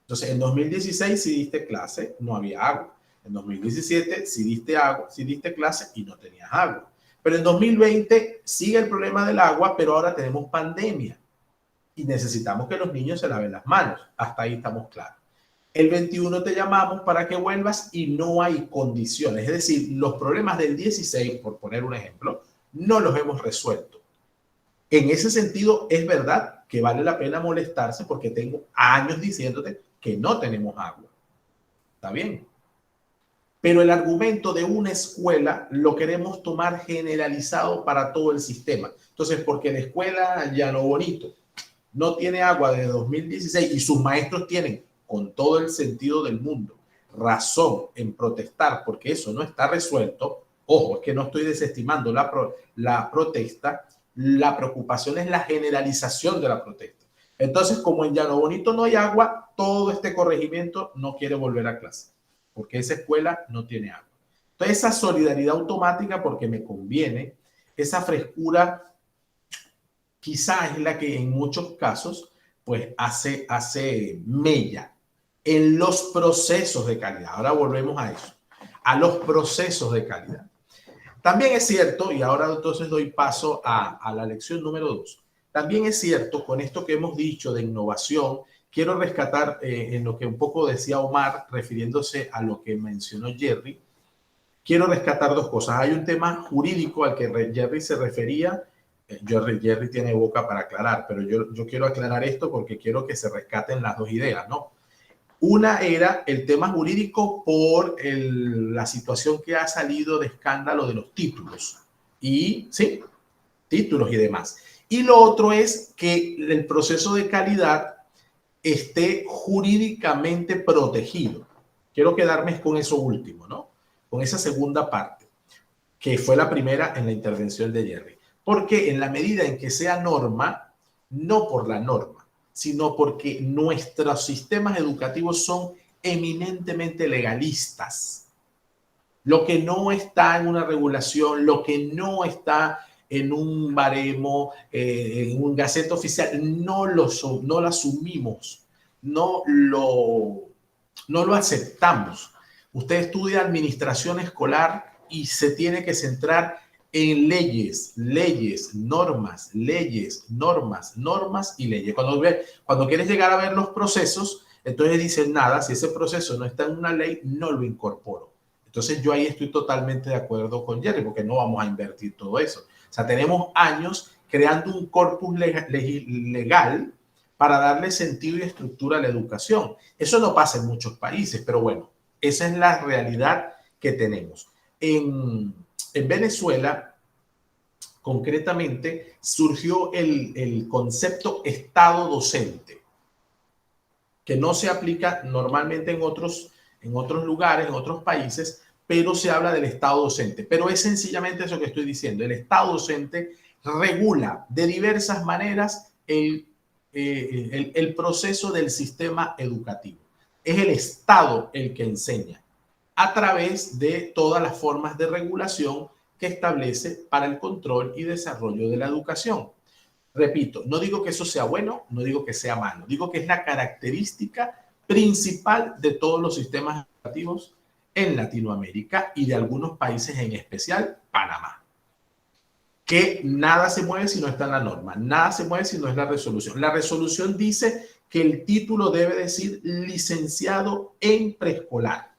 entonces en 2016 si diste clase, no había agua. En 2017 si diste agua, si diste clase y no tenías agua. Pero en 2020 sigue el problema del agua, pero ahora tenemos pandemia y necesitamos que los niños se laven las manos. Hasta ahí estamos claros. El 21 te llamamos para que vuelvas y no hay condiciones. Es decir, los problemas del 16, por poner un ejemplo, no los hemos resuelto. En ese sentido, es verdad que vale la pena molestarse porque tengo años diciéndote que no tenemos agua. ¿Está bien? Pero el argumento de una escuela lo queremos tomar generalizado para todo el sistema. Entonces, porque la escuela Llano Bonito no tiene agua desde 2016 y sus maestros tienen, con todo el sentido del mundo, razón en protestar porque eso no está resuelto. Ojo, es que no estoy desestimando la protesta. La preocupación es la generalización de la protesta. Entonces, como en Llano Bonito no hay agua, todo este corregimiento no quiere volver a clase porque esa escuela no tiene agua. Entonces, esa solidaridad automática porque me conviene, esa frescura quizás es la que en muchos casos pues hace mella en los procesos de calidad. Ahora volvemos a eso, a los procesos de calidad. También es cierto, y ahora entonces doy paso a la lección número 2, también es cierto, con esto que hemos dicho de innovación, quiero rescatar en lo que un poco decía Omar, refiriéndose a lo que mencionó Jerry, quiero rescatar dos cosas. Hay un tema jurídico al que Jerry se refería. Jerry tiene boca para aclarar, pero yo quiero aclarar esto porque quiero que se rescaten las dos ideas, ¿no? Una era el tema jurídico por la situación que ha salido de escándalo de los títulos. Y sí, títulos y demás. Y lo otro es que el proceso de calidad esté jurídicamente protegido. Quiero quedarme con eso último, ¿no? Con esa segunda parte, que fue la primera en la intervención de Jerry. Porque en la medida en que sea norma, no por la norma, sino porque nuestros sistemas educativos son eminentemente legalistas. Lo que no está en una regulación, lo que no está en un baremo, en un gaceta oficial, no lo asumimos, no lo aceptamos. Usted estudia administración escolar y se tiene que centrar en leyes, normas y leyes. Cuando quieres llegar a ver los procesos, entonces dicen nada, si ese proceso no está en una ley, no lo incorporo. Entonces yo ahí estoy totalmente de acuerdo con Jerry, porque no vamos a invertir todo eso. O sea, tenemos años creando un corpus legal para darle sentido y estructura a la educación. Eso no pasa en muchos países, pero bueno, esa es la realidad que tenemos. En Venezuela, concretamente, surgió el concepto Estado docente, que no se aplica normalmente en otros lugares, en otros países, pero se habla del Estado docente. Pero es sencillamente eso que estoy diciendo. El Estado docente regula de diversas maneras el proceso del sistema educativo. Es el Estado el que enseña a través de todas las formas de regulación que establece para el control y desarrollo de la educación. Repito, no digo que eso sea bueno, no digo que sea malo, digo que es la característica principal de todos los sistemas educativos en Latinoamérica y de algunos países, en especial Panamá. Que nada se mueve si no está en la norma, nada se mueve si no es la resolución. La resolución dice que el título debe decir licenciado en preescolar.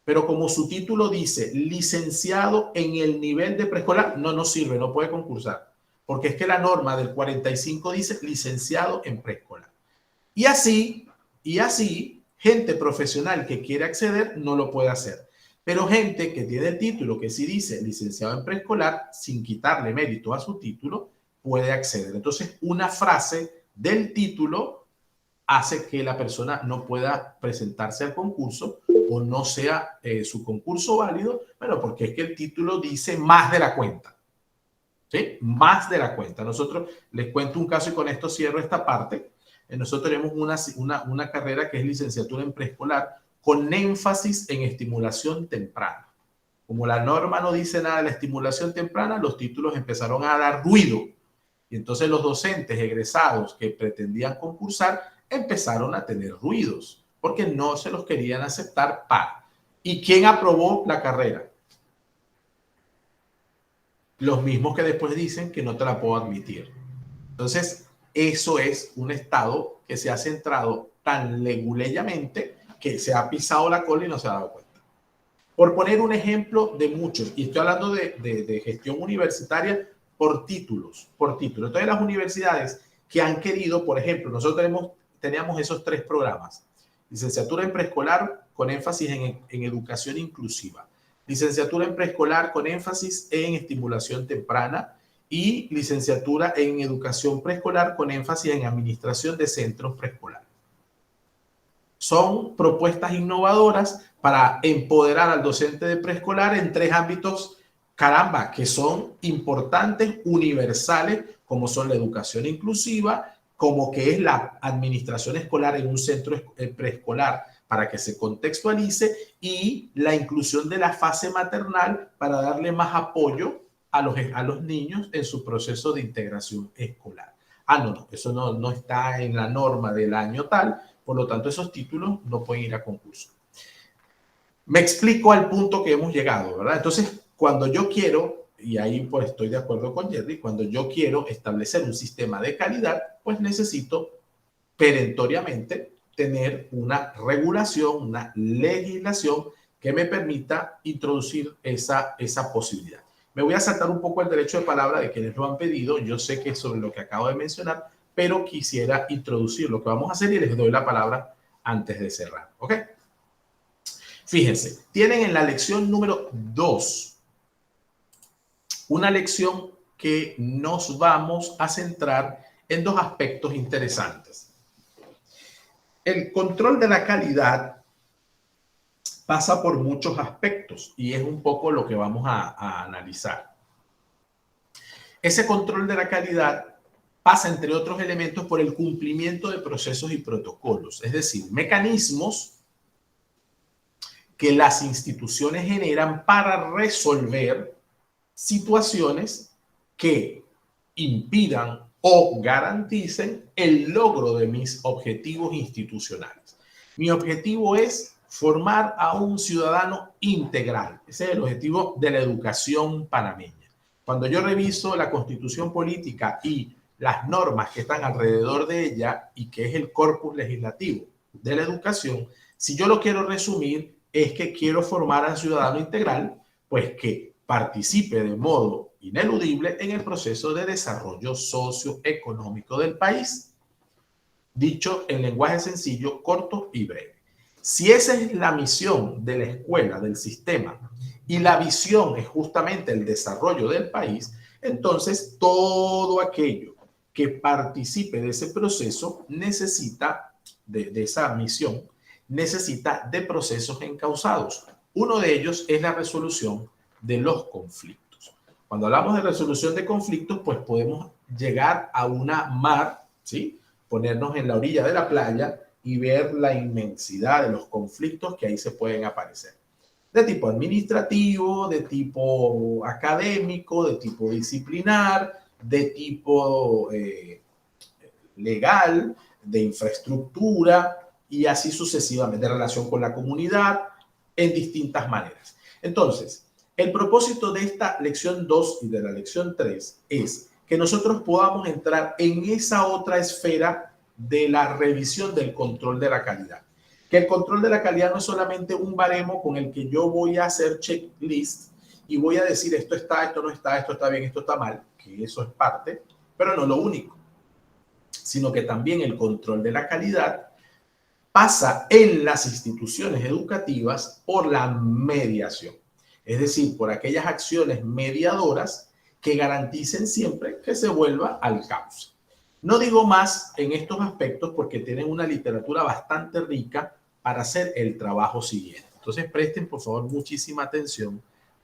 Pero como su título dice licenciado en el nivel de preescolar, no nos sirve, no puede concursar. Porque es que la norma del 45 dice licenciado en preescolar. Y así, gente profesional que quiere acceder no lo puede hacer. Pero gente que tiene el título que sí dice licenciado en preescolar, sin quitarle mérito a su título, puede acceder. Entonces, una frase del título hace que la persona no pueda presentarse al concurso o no sea su concurso válido, bueno, porque es que el título dice más de la cuenta. ¿Sí? Más de la cuenta. Nosotros, les cuento un caso y con esto cierro esta parte. Nosotros tenemos una carrera que es licenciatura en preescolar con énfasis en estimulación temprana. Como la norma no dice nada de la estimulación temprana, los títulos empezaron a dar ruido. Y entonces los docentes egresados que pretendían concursar empezaron a tener ruidos porque no se los querían aceptar para. ¿Y quién aprobó la carrera? Los mismos que después dicen que no te la puedo admitir. Entonces, eso es un Estado que se ha centrado tan leguleyamente que se ha pisado la cola y no se ha dado cuenta. Por poner un ejemplo de muchos, y estoy hablando de gestión universitaria por títulos. Entonces, las universidades que han querido, por ejemplo, nosotros teníamos esos 3 programas. Licenciatura en preescolar con énfasis en educación inclusiva. Licenciatura en preescolar con énfasis en estimulación temprana y licenciatura en educación preescolar con énfasis en administración de centros preescolares. Son propuestas innovadoras para empoderar al docente de preescolar en 3 ámbitos, caramba, que son importantes, universales, como son la educación inclusiva, como que es la administración escolar en un centro preescolar para que se contextualice, y la inclusión de la fase maternal para darle más apoyo a los niños en su proceso de integración escolar. No, eso no está en la norma del año tal, por lo tanto esos títulos no pueden ir a concurso. Me explico al punto que hemos llegado, ¿verdad? Entonces, cuando yo quiero, y ahí pues estoy de acuerdo con Jerry, cuando yo quiero establecer un sistema de calidad, pues necesito perentoriamente tener una regulación, una legislación que me permita introducir esa posibilidad. Me voy a saltar un poco el derecho de palabra de quienes lo han pedido. Yo sé que es sobre lo que acabo de mencionar, pero quisiera introducir lo que vamos a hacer y les doy la palabra antes de cerrar. ¿Ok? Fíjense, tienen en la lección número 2 una lección que nos vamos a centrar en dos aspectos interesantes. El control de la calidad pasa por muchos aspectos y es un poco lo que vamos a analizar. Ese control de la calidad pasa, entre otros elementos, por el cumplimiento de procesos y protocolos, es decir, mecanismos que las instituciones generan para resolver situaciones que impidan o garanticen el logro de mis objetivos institucionales. Mi objetivo es formar a un ciudadano integral. Ese es el objetivo de la educación panameña. Cuando yo reviso la Constitución política y las normas que están alrededor de ella y que es el corpus legislativo de la educación, si yo lo quiero resumir, es que quiero formar al ciudadano integral, pues que participe de modo ineludible en el proceso de desarrollo socioeconómico del país. Dicho en lenguaje sencillo, corto y breve. Si esa es la misión de la escuela, del sistema, y la visión es justamente el desarrollo del país, entonces todo aquello que participe de ese proceso necesita, de esa misión, necesita de procesos encausados. Uno de ellos es la resolución de los conflictos. Cuando hablamos de resolución de conflictos, pues podemos llegar a una mar, ¿sí? Ponernos en la orilla de la playa y ver la inmensidad de los conflictos que ahí se pueden aparecer. De tipo administrativo, de tipo académico, de tipo disciplinar, de tipo legal, de infraestructura y así sucesivamente, de relación con la comunidad, en distintas maneras. Entonces, el propósito de esta lección 2 y de la lección 3 es que nosotros podamos entrar en esa otra esfera de la revisión del control de la calidad. Que el control de la calidad no es solamente un baremo con el que yo voy a hacer checklist y voy a decir esto está, esto no está, esto está bien, esto está mal, que eso es parte, pero no lo único, sino que también el control de la calidad pasa en las instituciones educativas por la mediación, es decir, por aquellas acciones mediadoras que garanticen siempre que se vuelva al cauce. No digo más en estos aspectos porque tienen una literatura bastante rica para hacer el trabajo siguiente. Entonces presten por favor muchísima atención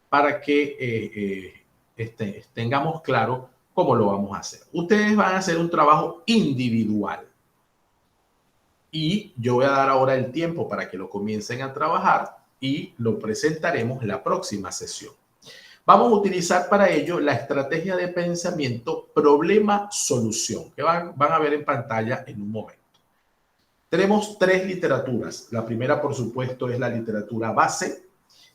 para que tengamos claro cómo lo vamos a hacer. Ustedes van a hacer un trabajo individual y yo voy a dar ahora el tiempo para que lo comiencen a trabajar y lo presentaremos en la próxima sesión. Vamos a utilizar para ello la estrategia de pensamiento problema-solución, que van a ver en pantalla en un momento. Tenemos 3 literaturas. La primera, por supuesto, es la literatura base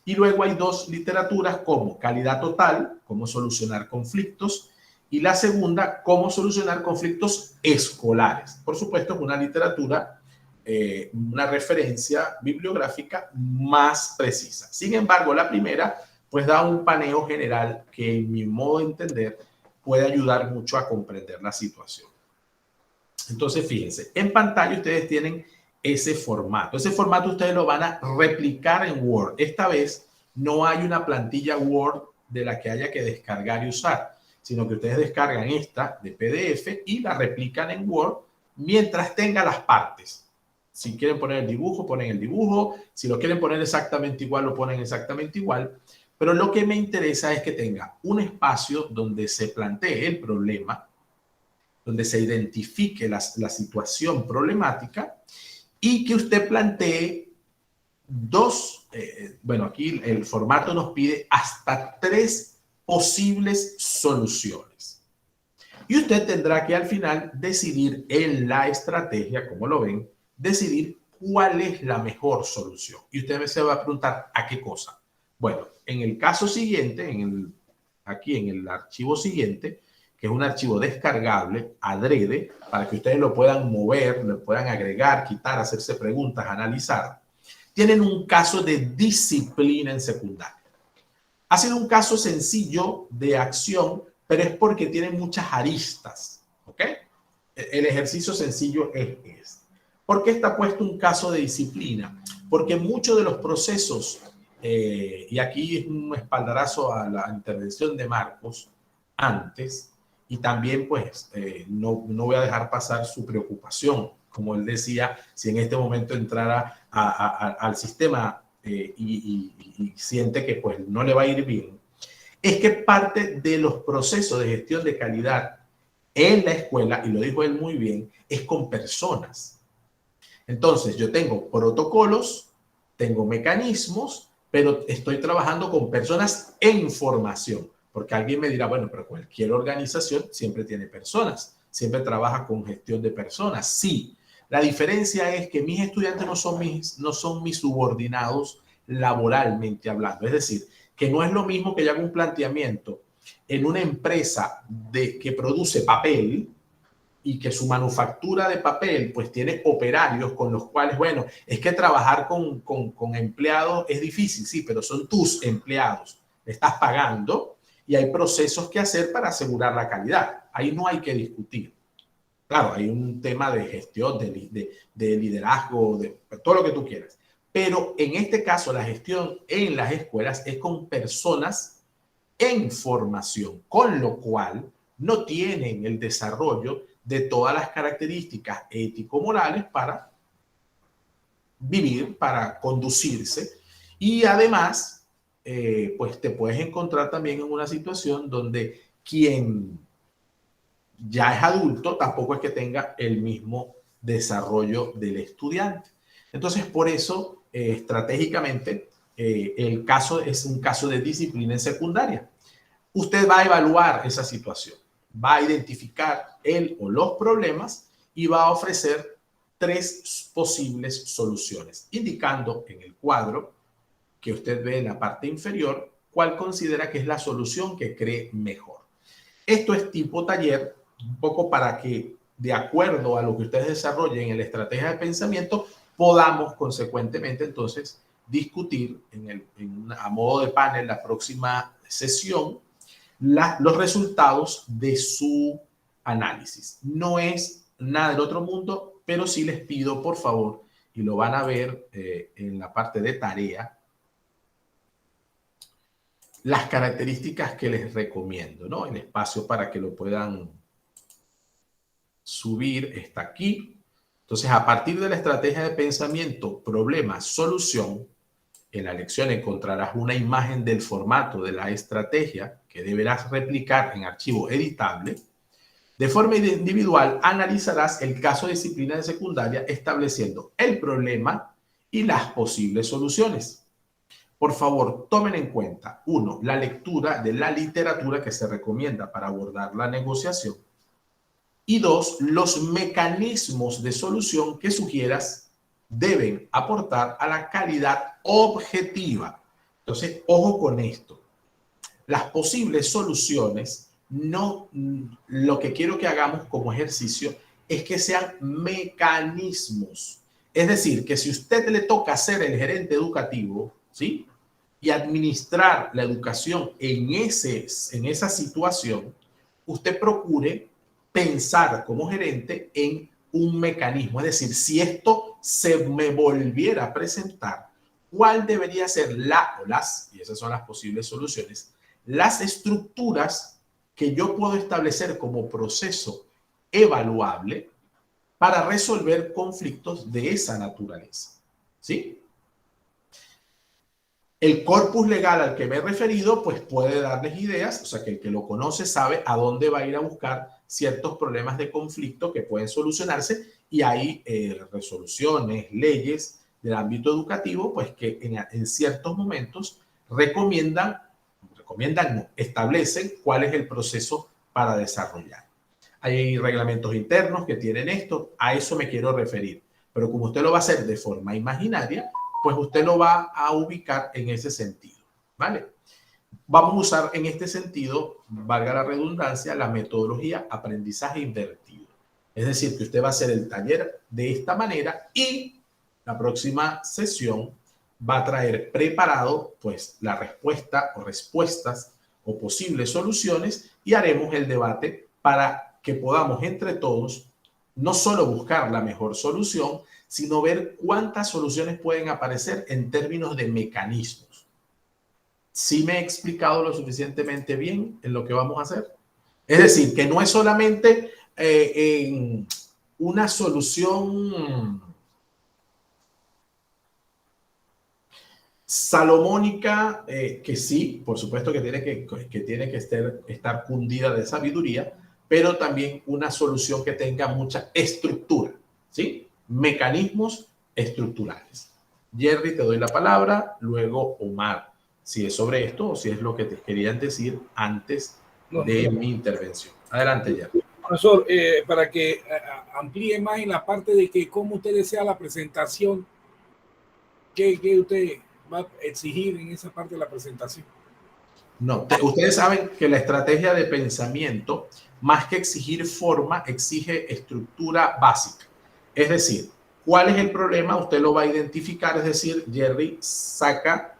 y luego hay 2 literaturas como calidad total, cómo solucionar conflictos, y la segunda, cómo solucionar conflictos escolares. Por supuesto, es una literatura, una referencia bibliográfica más precisa. Sin embargo, la primera pues da un paneo general que, en mi modo de entender, puede ayudar mucho a comprender la situación. Entonces, fíjense, en pantalla ustedes tienen ese formato. Ese formato ustedes lo van a replicar en Word. Esta vez no hay una plantilla Word de la que haya que descargar y usar, sino que ustedes descargan esta de PDF y la replican en Word mientras tenga las partes. Si quieren poner el dibujo, ponen el dibujo. Si lo quieren poner exactamente igual, lo ponen exactamente igual. Pero lo que me interesa es que tenga un espacio donde se plantee el problema, donde se identifique la situación problemática y que usted plantee aquí el formato nos pide hasta 3 posibles soluciones. Y usted tendrá que al final decidir en la estrategia, como lo ven, decidir cuál es la mejor solución. Y usted se va a preguntar, ¿a qué cosa? Bueno, en el caso siguiente, aquí en el archivo siguiente, que es un archivo descargable, adrede, para que ustedes lo puedan mover, lo puedan agregar, quitar, hacerse preguntas, analizar, tienen un caso de disciplina en secundaria. Ha sido un caso sencillo de acción, pero es porque tiene muchas aristas, ¿ok? El ejercicio sencillo es este. ¿Por qué está puesto un caso de disciplina? Porque muchos de los procesos, y aquí es un espaldarazo a la intervención de Marcos antes, y también pues no voy a dejar pasar su preocupación, como él decía, si en este momento entrara al sistema y siente que pues no le va a ir bien, es que parte de los procesos de gestión de calidad en la escuela, y lo dijo él muy bien, es con personas. Entonces yo tengo protocolos, tengo mecanismos, pero estoy trabajando con personas en formación, porque alguien me dirá, bueno, pero cualquier organización siempre tiene personas, siempre trabaja con gestión de personas. Sí, la diferencia es que mis estudiantes no son mis subordinados laboralmente hablando, es decir, que no es lo mismo que yo haga un planteamiento en una empresa que produce papel y que su manufactura de papel pues tiene operarios con los cuales, bueno, es que trabajar con empleados es difícil, sí, pero son tus empleados, le estás pagando y hay procesos que hacer para asegurar la calidad. Ahí no hay que discutir. Claro, hay un tema de gestión, de liderazgo, de todo lo que tú quieras. Pero en este caso, la gestión en las escuelas es con personas en formación, con lo cual no tienen el desarrollo de todas las características ético-morales para vivir, para conducirse. Y además, pues te puedes encontrar también en una situación donde quien ya es adulto tampoco es que tenga el mismo desarrollo del estudiante. Entonces, por eso, estratégicamente, el caso es un caso de disciplina en secundaria. Usted va a evaluar esa situación, va a identificar él o los problemas y va a ofrecer 3 posibles soluciones, indicando en el cuadro que usted ve en la parte inferior cuál considera que es la solución que cree mejor. Esto es tipo taller, un poco para que, de acuerdo a lo que ustedes desarrollen en la estrategia de pensamiento, podamos consecuentemente entonces discutir a modo de panel la próxima sesión los resultados de su análisis. No es nada del otro mundo, pero sí les pido, por favor, y lo van a ver en la parte de tarea, las características que les recomiendo, ¿no? El espacio para que lo puedan subir está aquí. Entonces, a partir de la estrategia de pensamiento, problema, solución, en la lección encontrarás una imagen del formato de la estrategia que deberás replicar en archivo editable. De forma individual, analizarás el caso de disciplina de secundaria estableciendo el problema y las posibles soluciones. Por favor, tomen en cuenta, 1, la lectura de la literatura que se recomienda para abordar la negociación. Y 2, los mecanismos de solución que sugieras deben aportar a la calidad objetiva. Entonces, ojo con esto. Las posibles soluciones, no, lo que quiero que hagamos como ejercicio es que sean mecanismos. Es decir, que si usted le toca ser el gerente educativo, ¿sí?, y administrar la educación en esa situación, usted procure pensar como gerente en un mecanismo. Es decir, si esto se me volviera a presentar, ¿cuál debería ser y esas son las posibles soluciones, las estructuras que yo puedo establecer como proceso evaluable para resolver conflictos de esa naturaleza? ¿Sí? El corpus legal al que me he referido, pues puede darles ideas, o sea que el que lo conoce sabe a dónde va a ir a buscar ciertos problemas de conflicto que pueden solucionarse, y hay resoluciones, leyes del ámbito educativo, pues que en ciertos momentos establecen cuál es el proceso para desarrollar. Hay reglamentos internos que tienen esto, a eso me quiero referir, pero como usted lo va a hacer de forma imaginaria, pues usted lo va a ubicar en ese sentido, ¿vale? Vamos a usar en este sentido, valga la redundancia, la metodología aprendizaje invertido. Es decir, que usted va a hacer el taller de esta manera y la próxima sesión va a traer preparado pues la respuesta o respuestas o posibles soluciones, y haremos el debate para que podamos entre todos no solo buscar la mejor solución, sino ver cuántas soluciones pueden aparecer en términos de mecanismos. ¿Sí me he explicado lo suficientemente bien en lo que vamos a hacer? Es decir, que no es solamente en una solución salomónica, que sí, por supuesto que tiene que estar cundida de sabiduría, pero también una solución que tenga mucha estructura, ¿sí? Mecanismos estructurales. Jerry, te doy la palabra, luego Omar, si es sobre esto o si es lo que te querían decir antes de mi intervención. Adelante, Jerry. Profesor, para que amplíe más en la parte de que cómo usted desea la presentación, ¿qué usted va a exigir en esa parte de la presentación? No, ustedes saben que la estrategia de pensamiento, más que exigir forma, exige estructura básica. Es decir, ¿cuál es el problema? Usted lo va a identificar, es decir, Jerry saca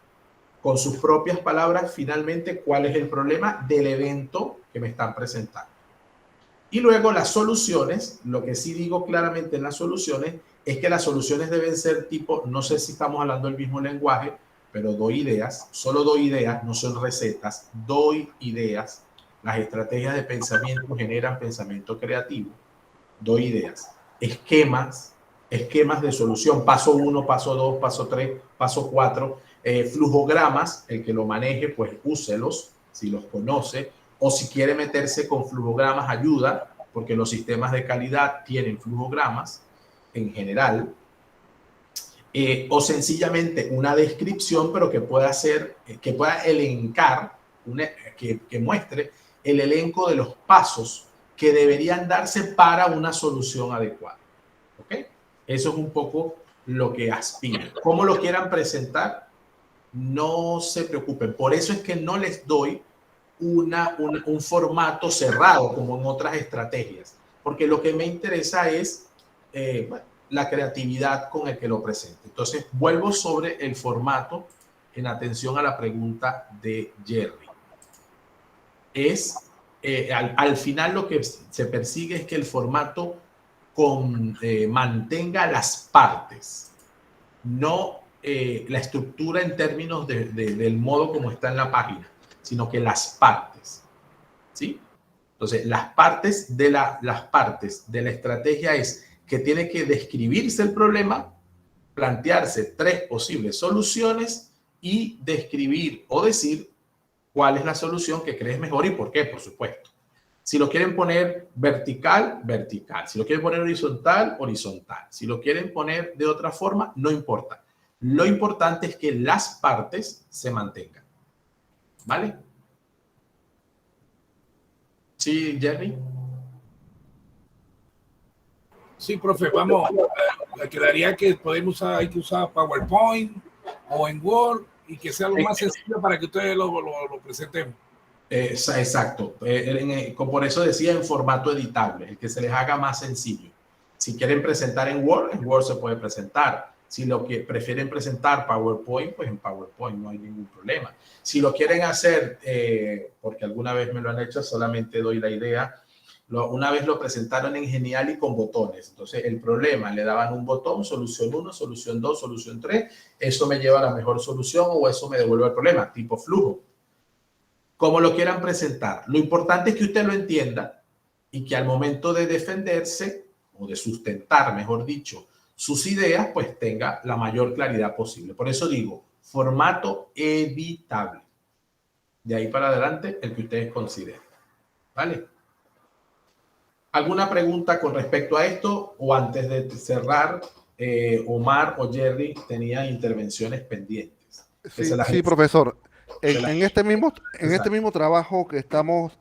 con sus propias palabras finalmente cuál es el problema del evento que me están presentando. Y luego las soluciones, lo que sí digo claramente en las soluciones, es que las soluciones deben ser tipo, no sé si estamos hablando del mismo lenguaje, pero doy ideas, solo doy ideas, no son recetas, doy ideas. Las estrategias de pensamiento generan pensamiento creativo, doy ideas, esquemas de solución, paso 1, paso 2, paso 3, paso 4, flujogramas, el que lo maneje, pues úselos, si los conoce, o si quiere meterse con flujogramas, ayuda, porque los sistemas de calidad tienen flujogramas en general, o sencillamente una descripción, pero que pueda ser, que pueda elencar, que muestre el elenco de los pasos que deberían darse para una solución adecuada. ¿Ok? Eso es un poco lo que aspiran. ¿Cómo lo quieran presentar? No se preocupen. Por eso es que no les doy un formato cerrado como en otras estrategias, porque lo que me interesa es la creatividad con el que lo presente. Entonces, vuelvo sobre el formato en atención a la pregunta de Jerry. Al final lo que se persigue es que el formato mantenga las partes, no la estructura en términos del modo como está en la página, sino que las partes, ¿sí? Entonces, las partes de la estrategia es que tiene que describirse el problema, plantearse 3 posibles soluciones y describir o decir cuál es la solución que crees mejor y por qué, por supuesto. Si lo quieren poner vertical, vertical. Si lo quieren poner horizontal, horizontal. Si lo quieren poner de otra forma, no importa. Lo importante es que las partes se mantengan. ¿Vale? Sí, Jerry. Sí, profe, vamos. Le quedaría que hay que usar PowerPoint o en Word y que sea lo más sencillo para que ustedes lo presenten. Exacto. Por eso decía en formato editable, el que se les haga más sencillo. Si quieren presentar en Word se puede presentar. Si lo que prefieren presentar PowerPoint, pues en PowerPoint no hay ningún problema. Si lo quieren hacer, porque alguna vez me lo han hecho, solamente doy la idea. Una vez lo presentaron en Genial y con botones. Entonces, el problema, le daban un botón, solución 1, solución 2, solución 3. Eso me lleva a la mejor solución o eso me devuelve el problema, tipo flujo. Como lo quieran presentar. Lo importante es que usted lo entienda y que al momento de defenderse o de sustentar, mejor dicho, sus ideas, pues tenga la mayor claridad posible. Por eso digo, formato editable. De ahí para adelante, el que ustedes consideren. ¿Vale? ¿Alguna pregunta con respecto a esto? O antes de cerrar, Omar o Jerry tenían intervenciones pendientes. Sí, profesor. En este mismo trabajo que estamos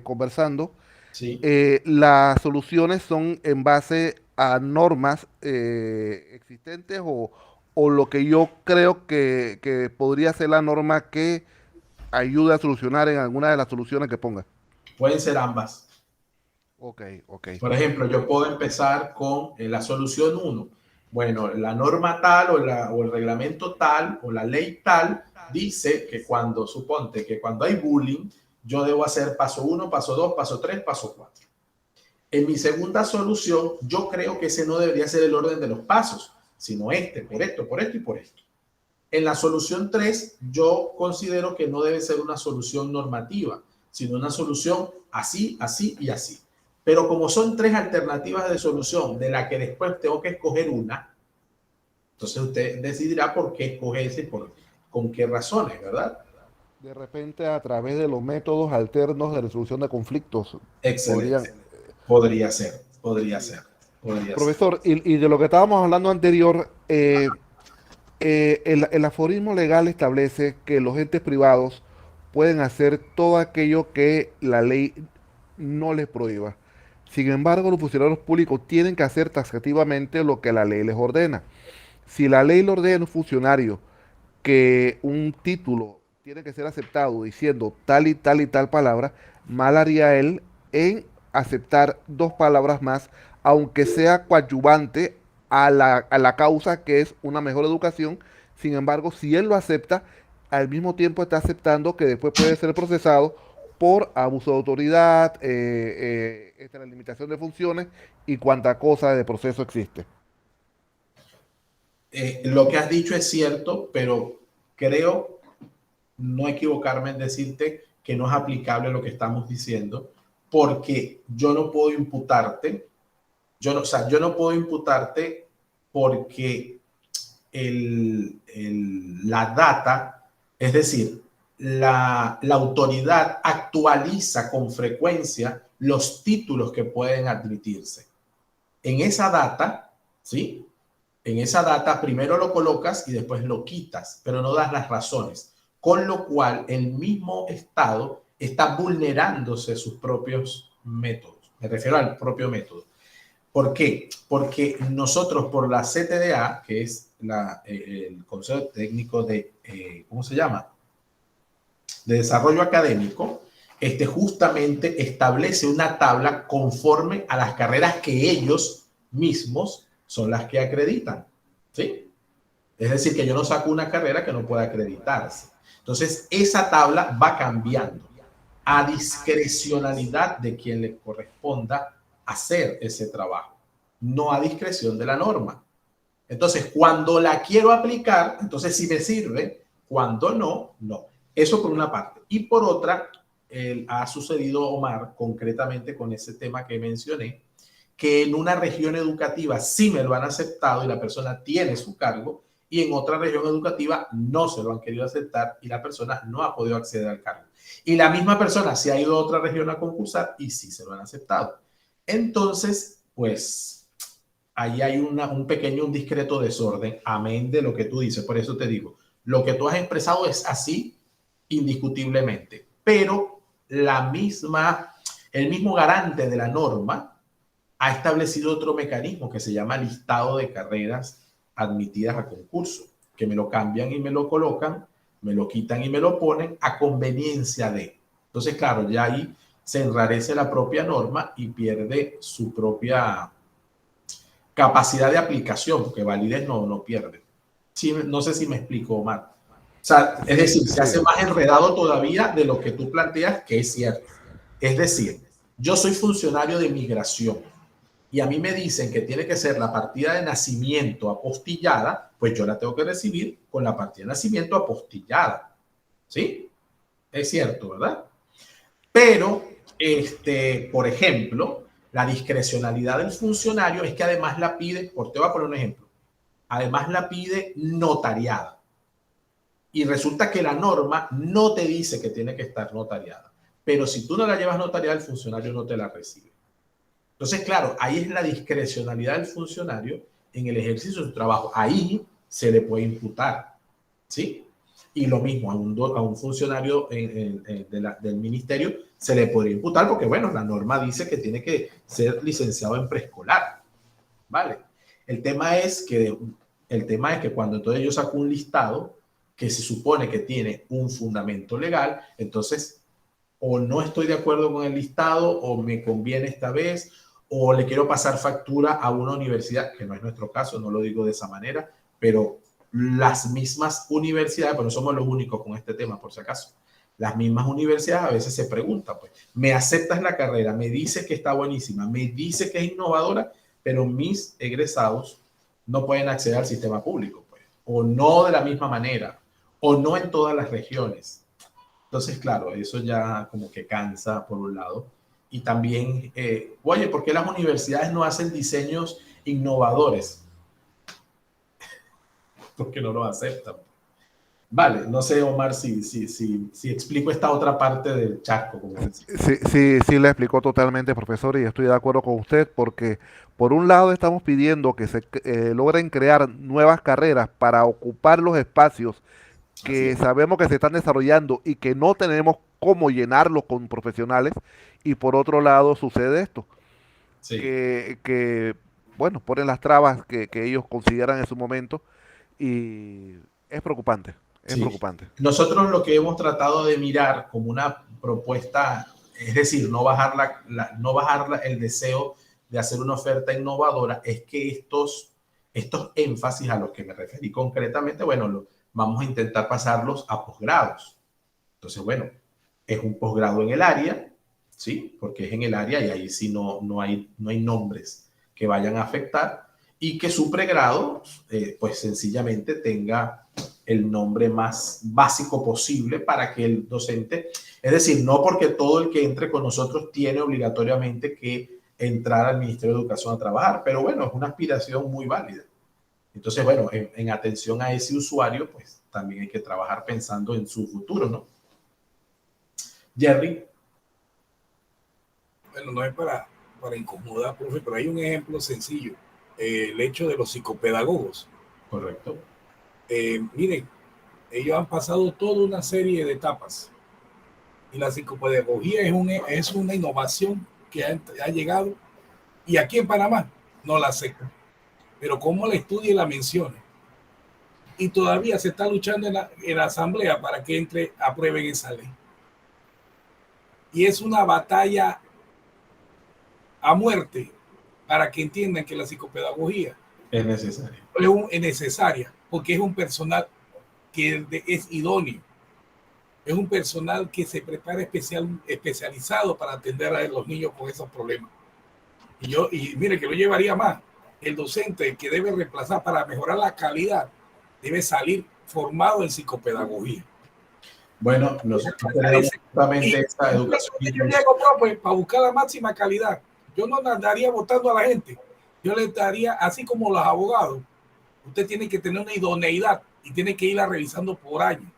conversando, sí. Las soluciones son en base a normas existentes o lo que yo creo que podría ser la norma que ayude a solucionar en alguna de las soluciones que ponga. Pueden ser ambas. Ok. Por ejemplo, yo puedo empezar con la solución 1. Bueno, la norma tal o el reglamento tal o la ley tal dice que suponte que cuando hay bullying, yo debo hacer paso 1, paso 2, paso 3, paso 4. En mi segunda solución, yo creo que ese no debería ser el orden de los pasos, sino este, por esto, por esto y por esto. En la solución 3, yo considero que no debe ser una solución normativa, sino una solución así, así y así. Pero como son 3 alternativas de solución, de la que después tengo que escoger una, entonces usted decidirá por qué escoge ese y con qué razones, ¿verdad? De repente, a través de los métodos alternos de resolución de conflictos, podrían... Excelente. Podría ser, podría ser, podría ser. Profesor, y de lo que estábamos hablando anterior, el aforismo legal establece que los entes privados pueden hacer todo aquello que la ley no les prohíba. Sin embargo, los funcionarios públicos tienen que hacer taxativamente lo que la ley les ordena. Si la ley le ordena a un funcionario que un título tiene que ser aceptado diciendo tal y tal palabra, mal haría él en aceptar 2 palabras más, aunque sea coadyuvante a la causa que es una mejor educación. Sin embargo, si él lo acepta, al mismo tiempo está aceptando que después puede ser procesado por abuso de autoridad, la limitación de funciones y cuánta cosa de proceso existe. Lo que has dicho es cierto, pero creo no equivocarme en decirte que no es aplicable lo que estamos diciendo, porque yo no puedo imputarte, yo no puedo imputarte porque la data, es decir, la autoridad actualiza con frecuencia los títulos que pueden admitirse. En esa data, ¿sí? En esa data primero lo colocas y después lo quitas, pero no das las razones, con lo cual el mismo Estado está vulnerándose sus propios métodos. Me refiero al propio método. ¿Por qué? Porque nosotros por la CTDA, que es el Consejo Técnico de, ¿cómo se llama? De Desarrollo Académico, justamente establece una tabla conforme a las carreras que ellos mismos son las que acreditan, ¿sí? Es decir, que yo no saco una carrera que no pueda acreditarse. Entonces, esa tabla va cambiando a discrecionalidad de quien le corresponda hacer ese trabajo, no a discreción de la norma. Entonces, cuando la quiero aplicar, entonces sí me sirve, cuando no, no. Eso por una parte. Y por otra, ha sucedido, Omar, concretamente con ese tema que mencioné, que en una región educativa sí me lo han aceptado y la persona tiene su cargo, y en otra región educativa no se lo han querido aceptar y la persona no ha podido acceder al cargo. Y la misma persona se ha ido a otra región a concursar y sí se lo han aceptado. Entonces, pues, ahí hay un pequeño, un discreto desorden, amén de lo que tú dices. Por eso te digo, lo que tú has expresado es así, indiscutiblemente, pero el mismo garante de la norma ha establecido otro mecanismo que se llama listado de carreras admitidas a concurso, que me lo cambian y me lo colocan, me lo quitan y me lo ponen a conveniencia de. Entonces, claro, ya ahí se enrarece la propia norma y pierde su propia capacidad de aplicación, porque validez no pierde. Sí, no sé si me explico, Omar. O sea, es decir, se hace más enredado todavía de lo que tú planteas, que es cierto. Es decir, yo soy funcionario de migración y a mí me dicen que tiene que ser la partida de nacimiento apostillada, pues yo la tengo que recibir con la partida de nacimiento apostillada. ¿Sí? Es cierto, ¿verdad? Pero, por ejemplo, la discrecionalidad del funcionario es que además la pide, te voy a poner un ejemplo, además la pide notariada. Y resulta que la norma no te dice que tiene que estar notariada. Pero si tú no la llevas notariada, el funcionario no te la recibe. Entonces, claro, ahí es la discrecionalidad del funcionario en el ejercicio de su trabajo. Ahí se le puede imputar, ¿sí? Y lo mismo a un funcionario del ministerio se le podría imputar porque, bueno, la norma dice que tiene que ser licenciado en preescolar, ¿vale? El tema es que cuando entonces yo saco un listado que se supone que tiene un fundamento legal, entonces o no estoy de acuerdo con el listado o me conviene esta vez o le quiero pasar factura a una universidad, que no es nuestro caso, no lo digo de esa manera, pero las mismas universidades, pero no somos los únicos con este tema, por si acaso, las mismas universidades a veces se preguntan, pues, me aceptas la carrera, me dice que está buenísima, me dice que es innovadora, pero mis egresados no pueden acceder al sistema público, pues, o no de la misma manera, o no en todas las regiones. Entonces, claro, eso ya como que cansa por un lado. Y también, oye, ¿por qué las universidades no hacen diseños innovadores? Porque no lo aceptan. Vale, no sé, Omar, si explico esta otra parte del charco. Como Sí, le explicó totalmente, profesor, y estoy de acuerdo con usted, porque por un lado estamos pidiendo que se logren crear nuevas carreras para ocupar los espacios que sabemos que se están desarrollando y que no tenemos cómo llenarlos con profesionales, y por otro lado sucede esto, sí. bueno, ponen las trabas que ellos consideran en su momento, y es preocupante. Es preocupante. Nosotros lo que hemos tratado de mirar como una propuesta, es decir, no bajar el deseo de hacer una oferta innovadora, es que estos énfasis a los que me referí concretamente, bueno, vamos a intentar pasarlos a posgrados. Entonces, bueno, es un posgrado en el área, ¿sí? Porque es en el área y ahí sí no hay nombres que vayan a afectar, y que su pregrado, pues sencillamente tenga el nombre más básico posible para que el docente, es decir, no porque todo el que entre con nosotros tiene obligatoriamente que entrar al Ministerio de Educación a trabajar, pero bueno, es una aspiración muy válida. Entonces, bueno, en atención a ese usuario, pues también hay que trabajar pensando en su futuro, ¿no? Jerry. Bueno, no es para incomodar, profe, pero hay un ejemplo sencillo. El hecho de los psicopedagogos. Correcto. Miren, ellos han pasado toda una serie de etapas y la psicopedagogía es una innovación que ha llegado, y aquí en Panamá no la aceptan, pero cómo la estudia y la menciona, y todavía se está luchando en la asamblea para que aprueben esa ley, y es una batalla a muerte para que entiendan que la psicopedagogía es necesaria. Es necesaria, porque es un personal que es idóneo, es un personal que se prepara especializado para atender a los niños con esos problemas. Y mire que lo llevaría más. El docente que debe reemplazar para mejorar la calidad debe salir formado en psicopedagogía. Bueno, nosotros tenemos justamente esa educación. Yo llego, profe, para buscar la máxima calidad. Yo no andaría votando a la gente. Yo le daría, así como los abogados, usted tiene que tener una idoneidad y tiene que irla revisando por años,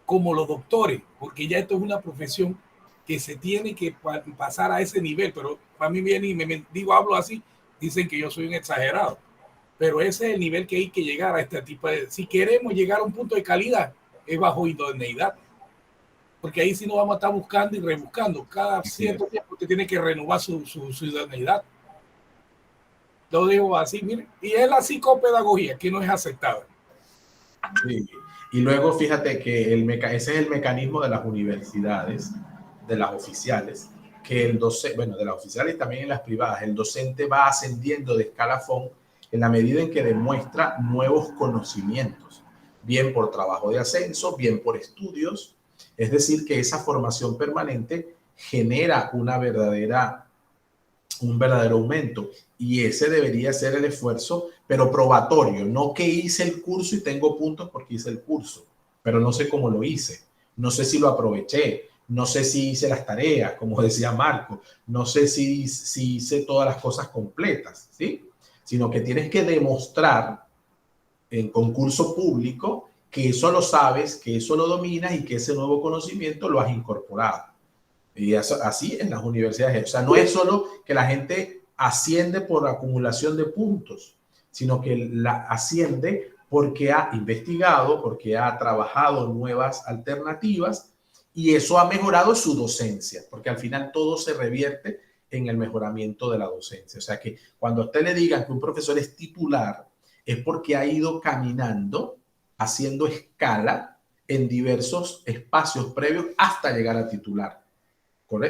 como los doctores, porque ya esto es una profesión que se tiene que pasar a ese nivel. Pero para mí viene y me digo, hablo así, dicen que yo soy un exagerado, pero ese es el nivel que hay que llegar a este tipo de, si queremos llegar a un punto de calidad, es bajo idoneidad, porque ahí sí no vamos a estar buscando y rebuscando, cada cierto tiempo usted tiene que renovar su idoneidad. Lo digo así, miren, y es la psicopedagogía que no es aceptada. Sí. Y luego fíjate que ese es el mecanismo de las universidades, de las oficiales, que el docente, bueno, de las oficiales y también en las privadas, el docente va ascendiendo de escalafón en la medida en que demuestra nuevos conocimientos, bien por trabajo de ascenso, bien por estudios. Es decir, que esa formación permanente genera un verdadero aumento, y ese debería ser el esfuerzo, pero probatorio, no que hice el curso y tengo puntos porque hice el curso, pero no sé cómo lo hice, no sé si lo aproveché, no sé si hice las tareas, como decía Marco, no sé si hice todas las cosas completas, ¿sí? Sino que tienes que demostrar en concurso público que eso lo sabes, que eso lo dominas y que ese nuevo conocimiento lo has incorporado. Y así en las universidades. O sea, no es solo que la gente asciende por acumulación de puntos, sino que la asciende porque ha investigado, porque ha trabajado nuevas alternativas, y eso ha mejorado su docencia, porque al final todo se revierte en el mejoramiento de la docencia. O sea que cuando a usted le digan que un profesor es titular, es porque ha ido caminando, haciendo escala en diversos espacios previos hasta llegar a titular.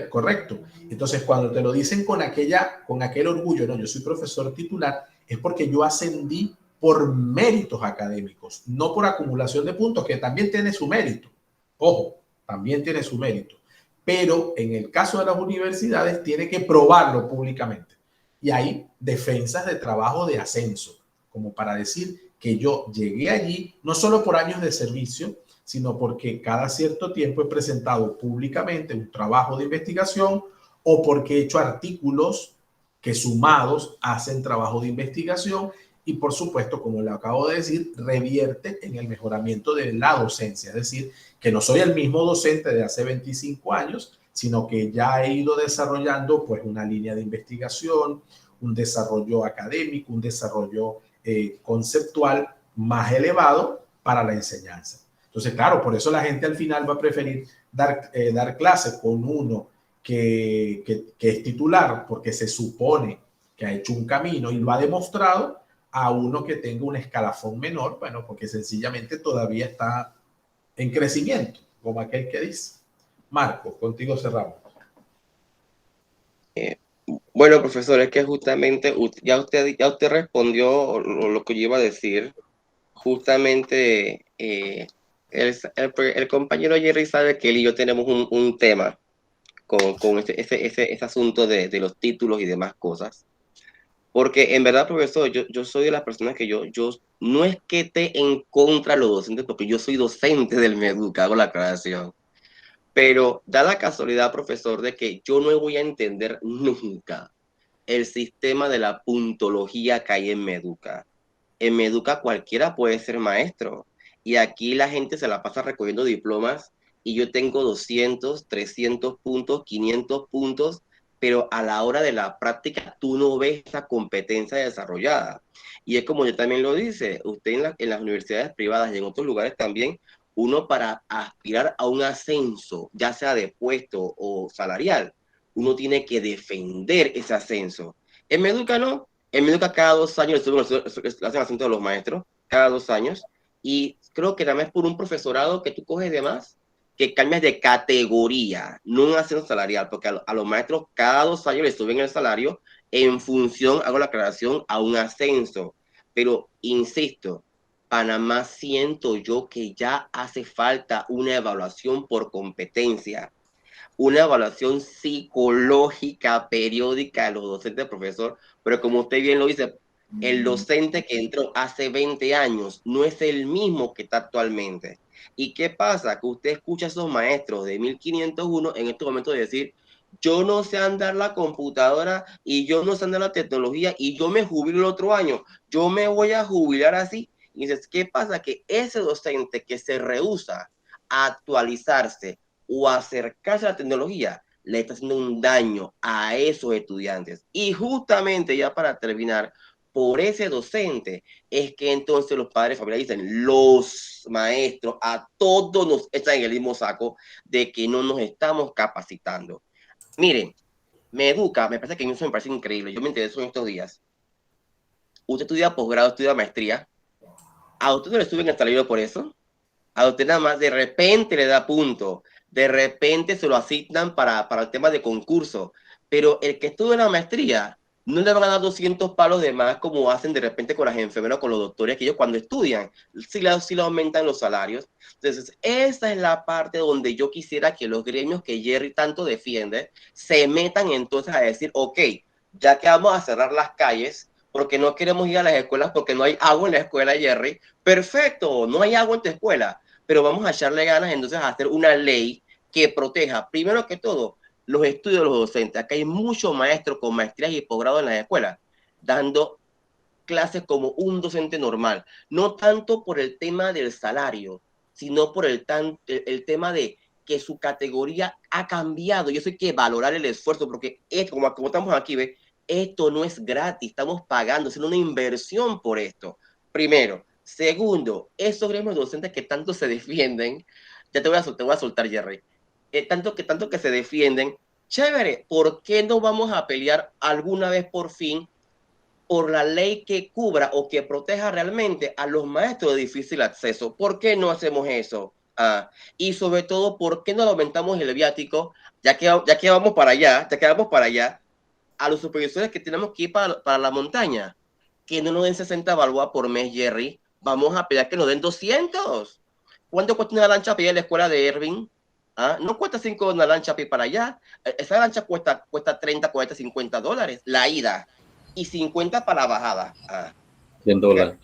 Correcto. Entonces, cuando te lo dicen con aquel orgullo, no, yo soy profesor titular, es porque yo ascendí por méritos académicos, no por acumulación de puntos, que también tiene su mérito. Ojo, también tiene su mérito. Pero en el caso de las universidades tiene que probarlo públicamente. Y hay defensas de trabajo de ascenso, como para decir que yo llegué allí no solo por años de servicio, sino porque cada cierto tiempo he presentado públicamente un trabajo de investigación o porque he hecho artículos que sumados hacen trabajo de investigación y por supuesto, como le acabo de decir, revierte en el mejoramiento de la docencia. Es decir, que no soy el mismo docente de hace 25 años, sino que ya he ido desarrollando pues una línea de investigación, un desarrollo académico, un desarrollo conceptual más elevado para la enseñanza. Entonces, claro, por eso la gente al final va a preferir dar clases con uno que es titular, porque se supone que ha hecho un camino y lo ha demostrado, a uno que tenga un escalafón menor, bueno, porque sencillamente todavía está en crecimiento, como aquel que dice. Marco, contigo cerramos. Bueno, profesor, es que justamente ya usted respondió lo que yo iba a decir. Justamente el compañero Jerry sabe que él y yo tenemos un tema con ese asunto de los títulos y demás cosas. Porque en verdad, profesor, yo soy de las personas que yo no es que esté en contra de los docentes, porque yo soy docente del Meduca, hago la aclaración. Pero da la casualidad, profesor, de que yo no voy a entender nunca el sistema de la puntología que hay en Meduca. En Meduca cualquiera puede ser maestro. Y aquí la gente se la pasa recogiendo diplomas y yo tengo 200, 300 puntos, 500 puntos, pero a la hora de la práctica tú no ves esa competencia desarrollada. Y es como yo también lo dice, usted en las universidades privadas y en otros lugares también, uno para aspirar a un ascenso, ya sea de puesto o salarial, uno tiene que defender ese ascenso. En Meduca no. En Meduca cada 2 años le hacen ascenso a los maestros, cada 2 años, y creo que también es por un profesorado que tú coges de más, que cambias de categoría, no un ascenso salarial, porque a los maestros cada 2 años les suben el salario en función, hago la aclaración, a un ascenso. Pero, insisto, Panamá siento yo que ya hace falta una evaluación por competencia, una evaluación psicológica periódica de los docentes, profesor, pero como usted bien lo dice, el docente que entró hace 20 años no es el mismo que está actualmente. ¿Y qué pasa? Que usted escucha a esos maestros de 1501 en este momento decir, yo no sé andar la computadora y yo no sé andar la tecnología y yo me jubilo el otro año, yo me voy a jubilar así. Y dices, ¿qué pasa? Que ese docente que se rehúsa a actualizarse o acercarse a la tecnología, le está haciendo un daño a esos estudiantes. Y justamente ya para terminar, por ese docente es que entonces los padres familiares dicen, los maestros a todos nos echan en el mismo saco de que no nos estamos capacitando. Miren, Meduca, me parece que eso me parece increíble. Yo me enteré eso en estos días. Usted estudia posgrado, estudia maestría. ¿A usted no le suben el salario por eso? A usted nada más de repente le da punto, de repente se lo asignan para el tema de concurso, pero el que estudia la maestría no le van a dar 200 palos de más como hacen de repente con las enfermeras, con los doctores, que ellos cuando estudian sí le aumentan los salarios. Entonces, esa es la parte donde yo quisiera que los gremios que Jerry tanto defiende se metan entonces a decir, ok, ya que vamos a cerrar las calles, porque no queremos ir a las escuelas porque no hay agua en la escuela, Jerry, perfecto, no hay agua en tu escuela, pero vamos a echarle ganas entonces a hacer una ley que proteja, primero que todo, los estudios de los docentes. Acá hay muchos maestros con maestrías y posgrados en las escuelas, dando clases como un docente normal, no tanto por el tema del salario, sino por el tema de que su categoría ha cambiado y eso hay que valorar el esfuerzo, porque es como estamos aquí, ¿ve? Esto no es gratis, estamos pagando, haciendo una inversión por esto. Primero. Segundo, esos gremios docentes que tanto se defienden, ya te voy a soltar, Jerry, tanto que se defienden, chévere, ¿por qué no vamos a pelear alguna vez por fin por la ley que cubra o que proteja realmente a los maestros de difícil acceso? ¿Por qué no hacemos eso? Y sobre todo, ¿por qué no aumentamos el viático? Ya que vamos para allá, a los supervisores que tenemos que ir para la montaña, que no nos den 60 balboas por mes, Jerry. Vamos a pedir que nos den 200. ¿Cuánto cuesta una lancha para ir a la escuela de Ervin? ¿Ah? No cuesta 5 una lancha para allá. Esa lancha cuesta 30, 40, 50 dólares la ida y 50 para la bajada. $100.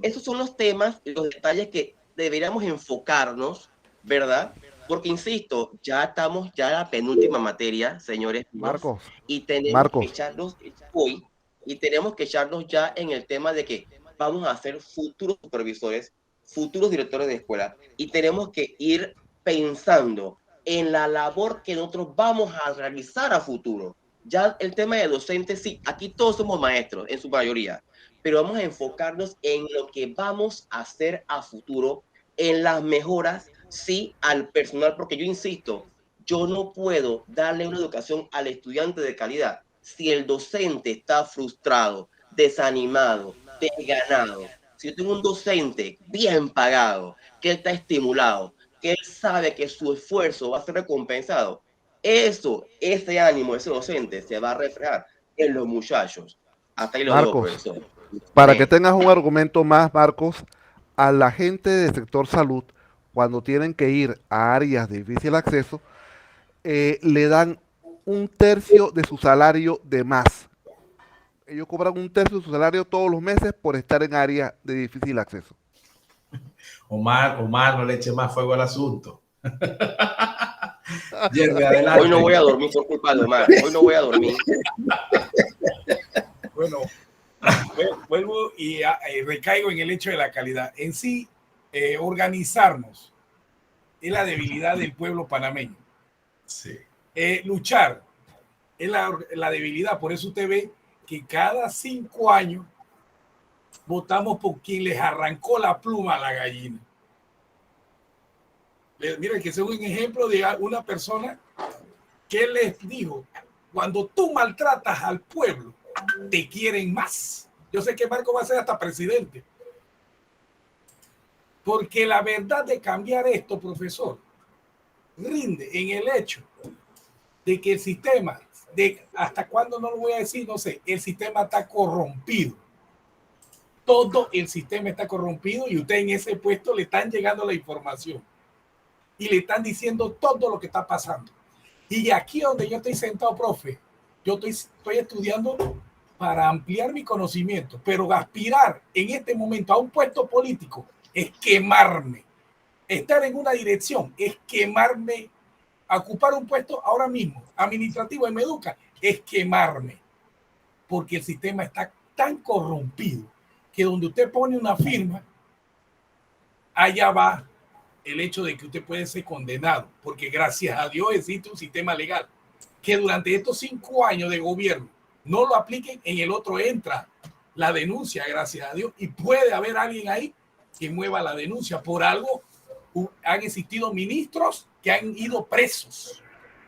Esos son los temas y los detalles que deberíamos enfocarnos, ¿verdad? Porque, insisto, ya estamos ya en la penúltima materia, señores. Marcos, y tenemos Marcos. que echarnos hoy, y tenemos que echarnos ya en el tema de que vamos a ser futuros supervisores, futuros directores de escuela, y tenemos que ir pensando en la labor que nosotros vamos a realizar a futuro. Ya el tema de docentes, sí, aquí todos somos maestros en su mayoría, pero vamos a enfocarnos en lo que vamos a hacer a futuro, en las mejoras, sí, al personal, porque yo insisto, yo no puedo darle una educación al estudiante de calidad si el docente está frustrado, desanimado, desganado. Si yo tengo un docente bien pagado, que está estimulado, que él sabe que su esfuerzo va a ser recompensado, ese ánimo de ese docente se va a reflejar en los muchachos. Hasta ahí lo digo, Marcos, profesor. para que tengas un argumento más, Marcos, a la gente del sector salud, cuando tienen que ir a áreas de difícil acceso, le dan 1/3 de su salario de más. Ellos cobran 1/3 de su salario todos los meses por estar en áreas de difícil acceso. Omar, no le eche más fuego al asunto. Jerry, adelante. Hoy no voy a dormir por culpa de Omar. Hoy no voy a dormir. Bueno, vuelvo y recaigo en el hecho de la calidad. En sí, organizarnos es la debilidad del pueblo panameño. Sí. Luchar es la debilidad. Por eso usted ve que cada 5 años votamos por quien les arrancó la pluma a la gallina. Miren que es un ejemplo de una persona que les dijo, cuando tú maltratas al pueblo, te quieren más. Yo sé que Marco va a ser hasta presidente. Porque la verdad de cambiar esto, profesor, rinde en el hecho de que el sistema, hasta cuándo no lo voy a decir, no sé, el sistema está corrompido. Todo el sistema está corrompido y usted en ese puesto le están llegando la información y le están diciendo todo lo que está pasando. Y aquí donde yo estoy sentado, profe, yo estoy estudiando para ampliar mi conocimiento, pero aspirar en este momento a un puesto político es quemarme. Estar en una dirección es quemarme. Ocupar un puesto ahora mismo administrativo en Meduca es quemarme, porque el sistema está tan corrompido que donde usted pone una firma, allá va el hecho de que usted puede ser condenado, porque gracias a Dios existe un sistema legal que durante estos 5 años de gobierno no lo apliquen, en el otro entra la denuncia, gracias a Dios, y puede haber alguien ahí que mueva la denuncia. Por algo han existido ministros que han ido presos,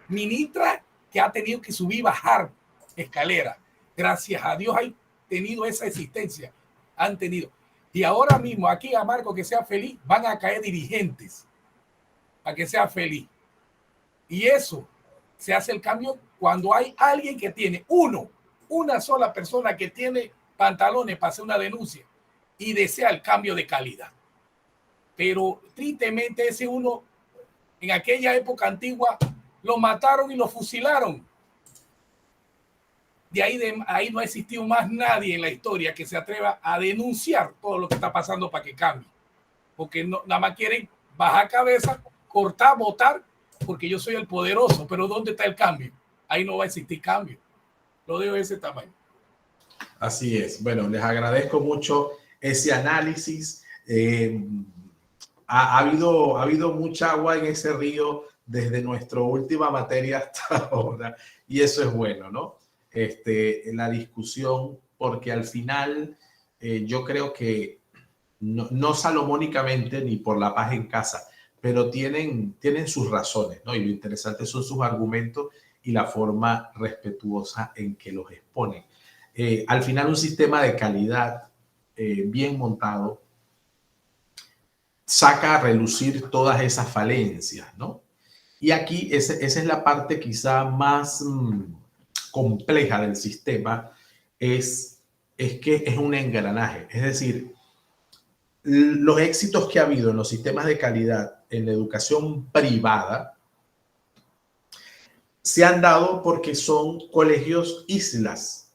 ministra que ha tenido que subir y bajar escalera. Gracias a Dios han tenido esa existencia, han tenido. Y ahora mismo aquí a Marco que sea feliz, van a caer dirigentes para que sea feliz. Y eso se hace el cambio cuando hay alguien que tiene una sola persona que tiene pantalones para hacer una denuncia y desea el cambio de calidad. Pero tristemente ese uno, en aquella época antigua, lo mataron y lo fusilaron. De ahí no ha existido más nadie en la historia que se atreva a denunciar todo lo que está pasando para que cambie. Porque no, nada más quieren bajar cabeza, cortar, votar, porque yo soy el poderoso. Pero ¿dónde está el cambio? Ahí no va a existir cambio. Lo dejo de ese tamaño. Así es. Bueno, les agradezco mucho ese análisis. Ha habido mucha agua en ese río desde nuestra última materia hasta ahora, y eso es bueno, ¿no? La discusión, porque al final yo creo que no salomónicamente ni por la paz en casa, pero tienen sus razones, ¿no? Y lo interesante son sus argumentos y la forma respetuosa en que los exponen. Al final un sistema de calidad bien montado saca a relucir todas esas falencias, ¿no? Y aquí esa es la parte quizá más compleja del sistema, es que es un engranaje. Es decir, los éxitos que ha habido en los sistemas de calidad en la educación privada se han dado porque son colegios islas,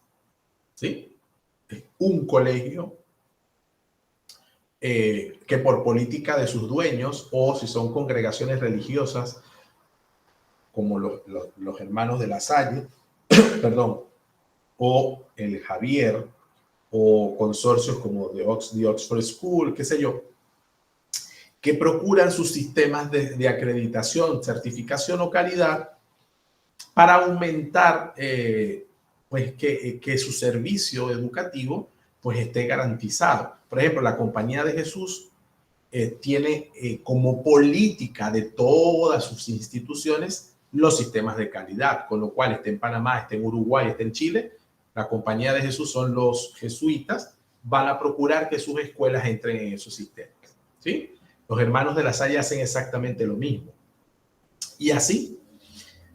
¿sí? Un colegio que por política de sus dueños, o si son congregaciones religiosas, como los hermanos de La Salle, perdón, o el Javier, o consorcios como The Oxford School, qué sé yo, que procuran sus sistemas de acreditación, certificación o calidad para aumentar pues que su servicio educativo pues esté garantizado. Por ejemplo, la Compañía de Jesús tiene como política de todas sus instituciones los sistemas de calidad, con lo cual esté en Panamá, esté en Uruguay, esté en Chile, la Compañía de Jesús son los jesuitas, van a procurar que sus escuelas entren en esos sistemas, ¿sí? Los hermanos de La Salle hacen exactamente lo mismo. Y así,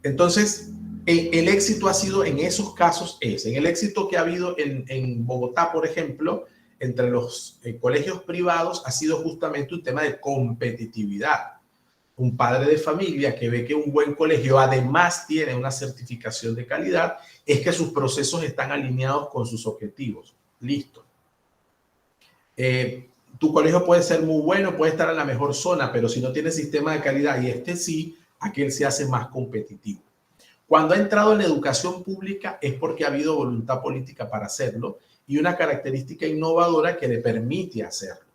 entonces, el éxito ha sido en esos casos en el éxito que ha habido en Bogotá, por ejemplo, entre los colegios privados ha sido justamente un tema de competitividad. Un padre de familia que ve que un buen colegio además tiene una certificación de calidad, es que sus procesos están alineados con sus objetivos. Listo. Tu colegio puede ser muy bueno, puede estar en la mejor zona, pero si no tiene sistema de calidad, y este sí, aquel se hace más competitivo. Cuando ha entrado en la educación pública es porque ha habido voluntad política para hacerlo y una característica innovadora que le permite hacerlo.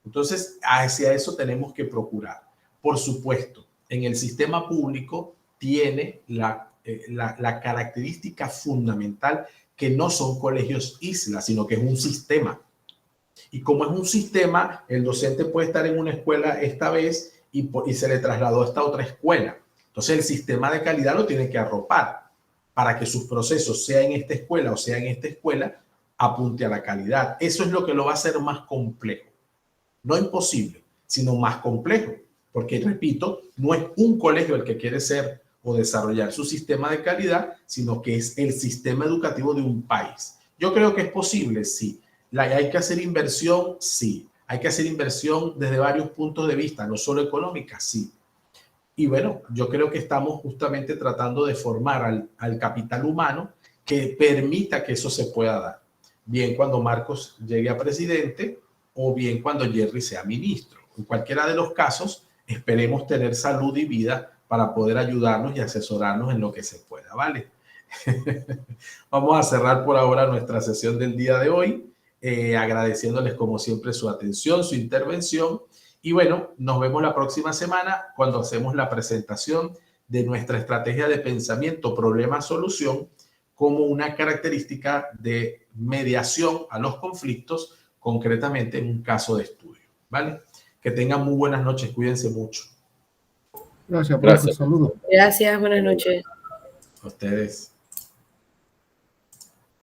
Entonces, hacia eso tenemos que procurar. Por supuesto, en el sistema público tiene la característica fundamental que no son colegios islas, sino que es un sistema. Y como es un sistema, el docente puede estar en una escuela esta vez y se le trasladó a esta otra escuela. Entonces el sistema de calidad lo tiene que arropar para que sus procesos, sea en esta escuela o sea en esta escuela, apunte a la calidad. Eso es lo que lo va a hacer más complejo. No imposible, sino más complejo. Porque, repito, no es un colegio el que quiere ser o desarrollar su sistema de calidad, sino que es el sistema educativo de un país. Yo creo que es posible, sí. Hay que hacer inversión, sí. Hay que hacer inversión desde varios puntos de vista, no solo económica, sí. Y bueno, yo creo que estamos justamente tratando de formar al capital humano que permita que eso se pueda dar. Bien cuando Marcos llegue a presidente o bien cuando Jerry sea ministro. En cualquiera de los casos, esperemos tener salud y vida para poder ayudarnos y asesorarnos en lo que se pueda, ¿vale? Vamos a cerrar por ahora nuestra sesión del día de hoy, agradeciéndoles como siempre su atención, su intervención. Y bueno, nos vemos la próxima semana cuando hacemos la presentación de nuestra estrategia de pensamiento, problema, solución, como una característica de mediación a los conflictos, concretamente en un caso de estudio, ¿vale? Que tengan muy buenas noches, cuídense mucho. Gracias, profe. Saludos. Gracias, buenas noches. A ustedes.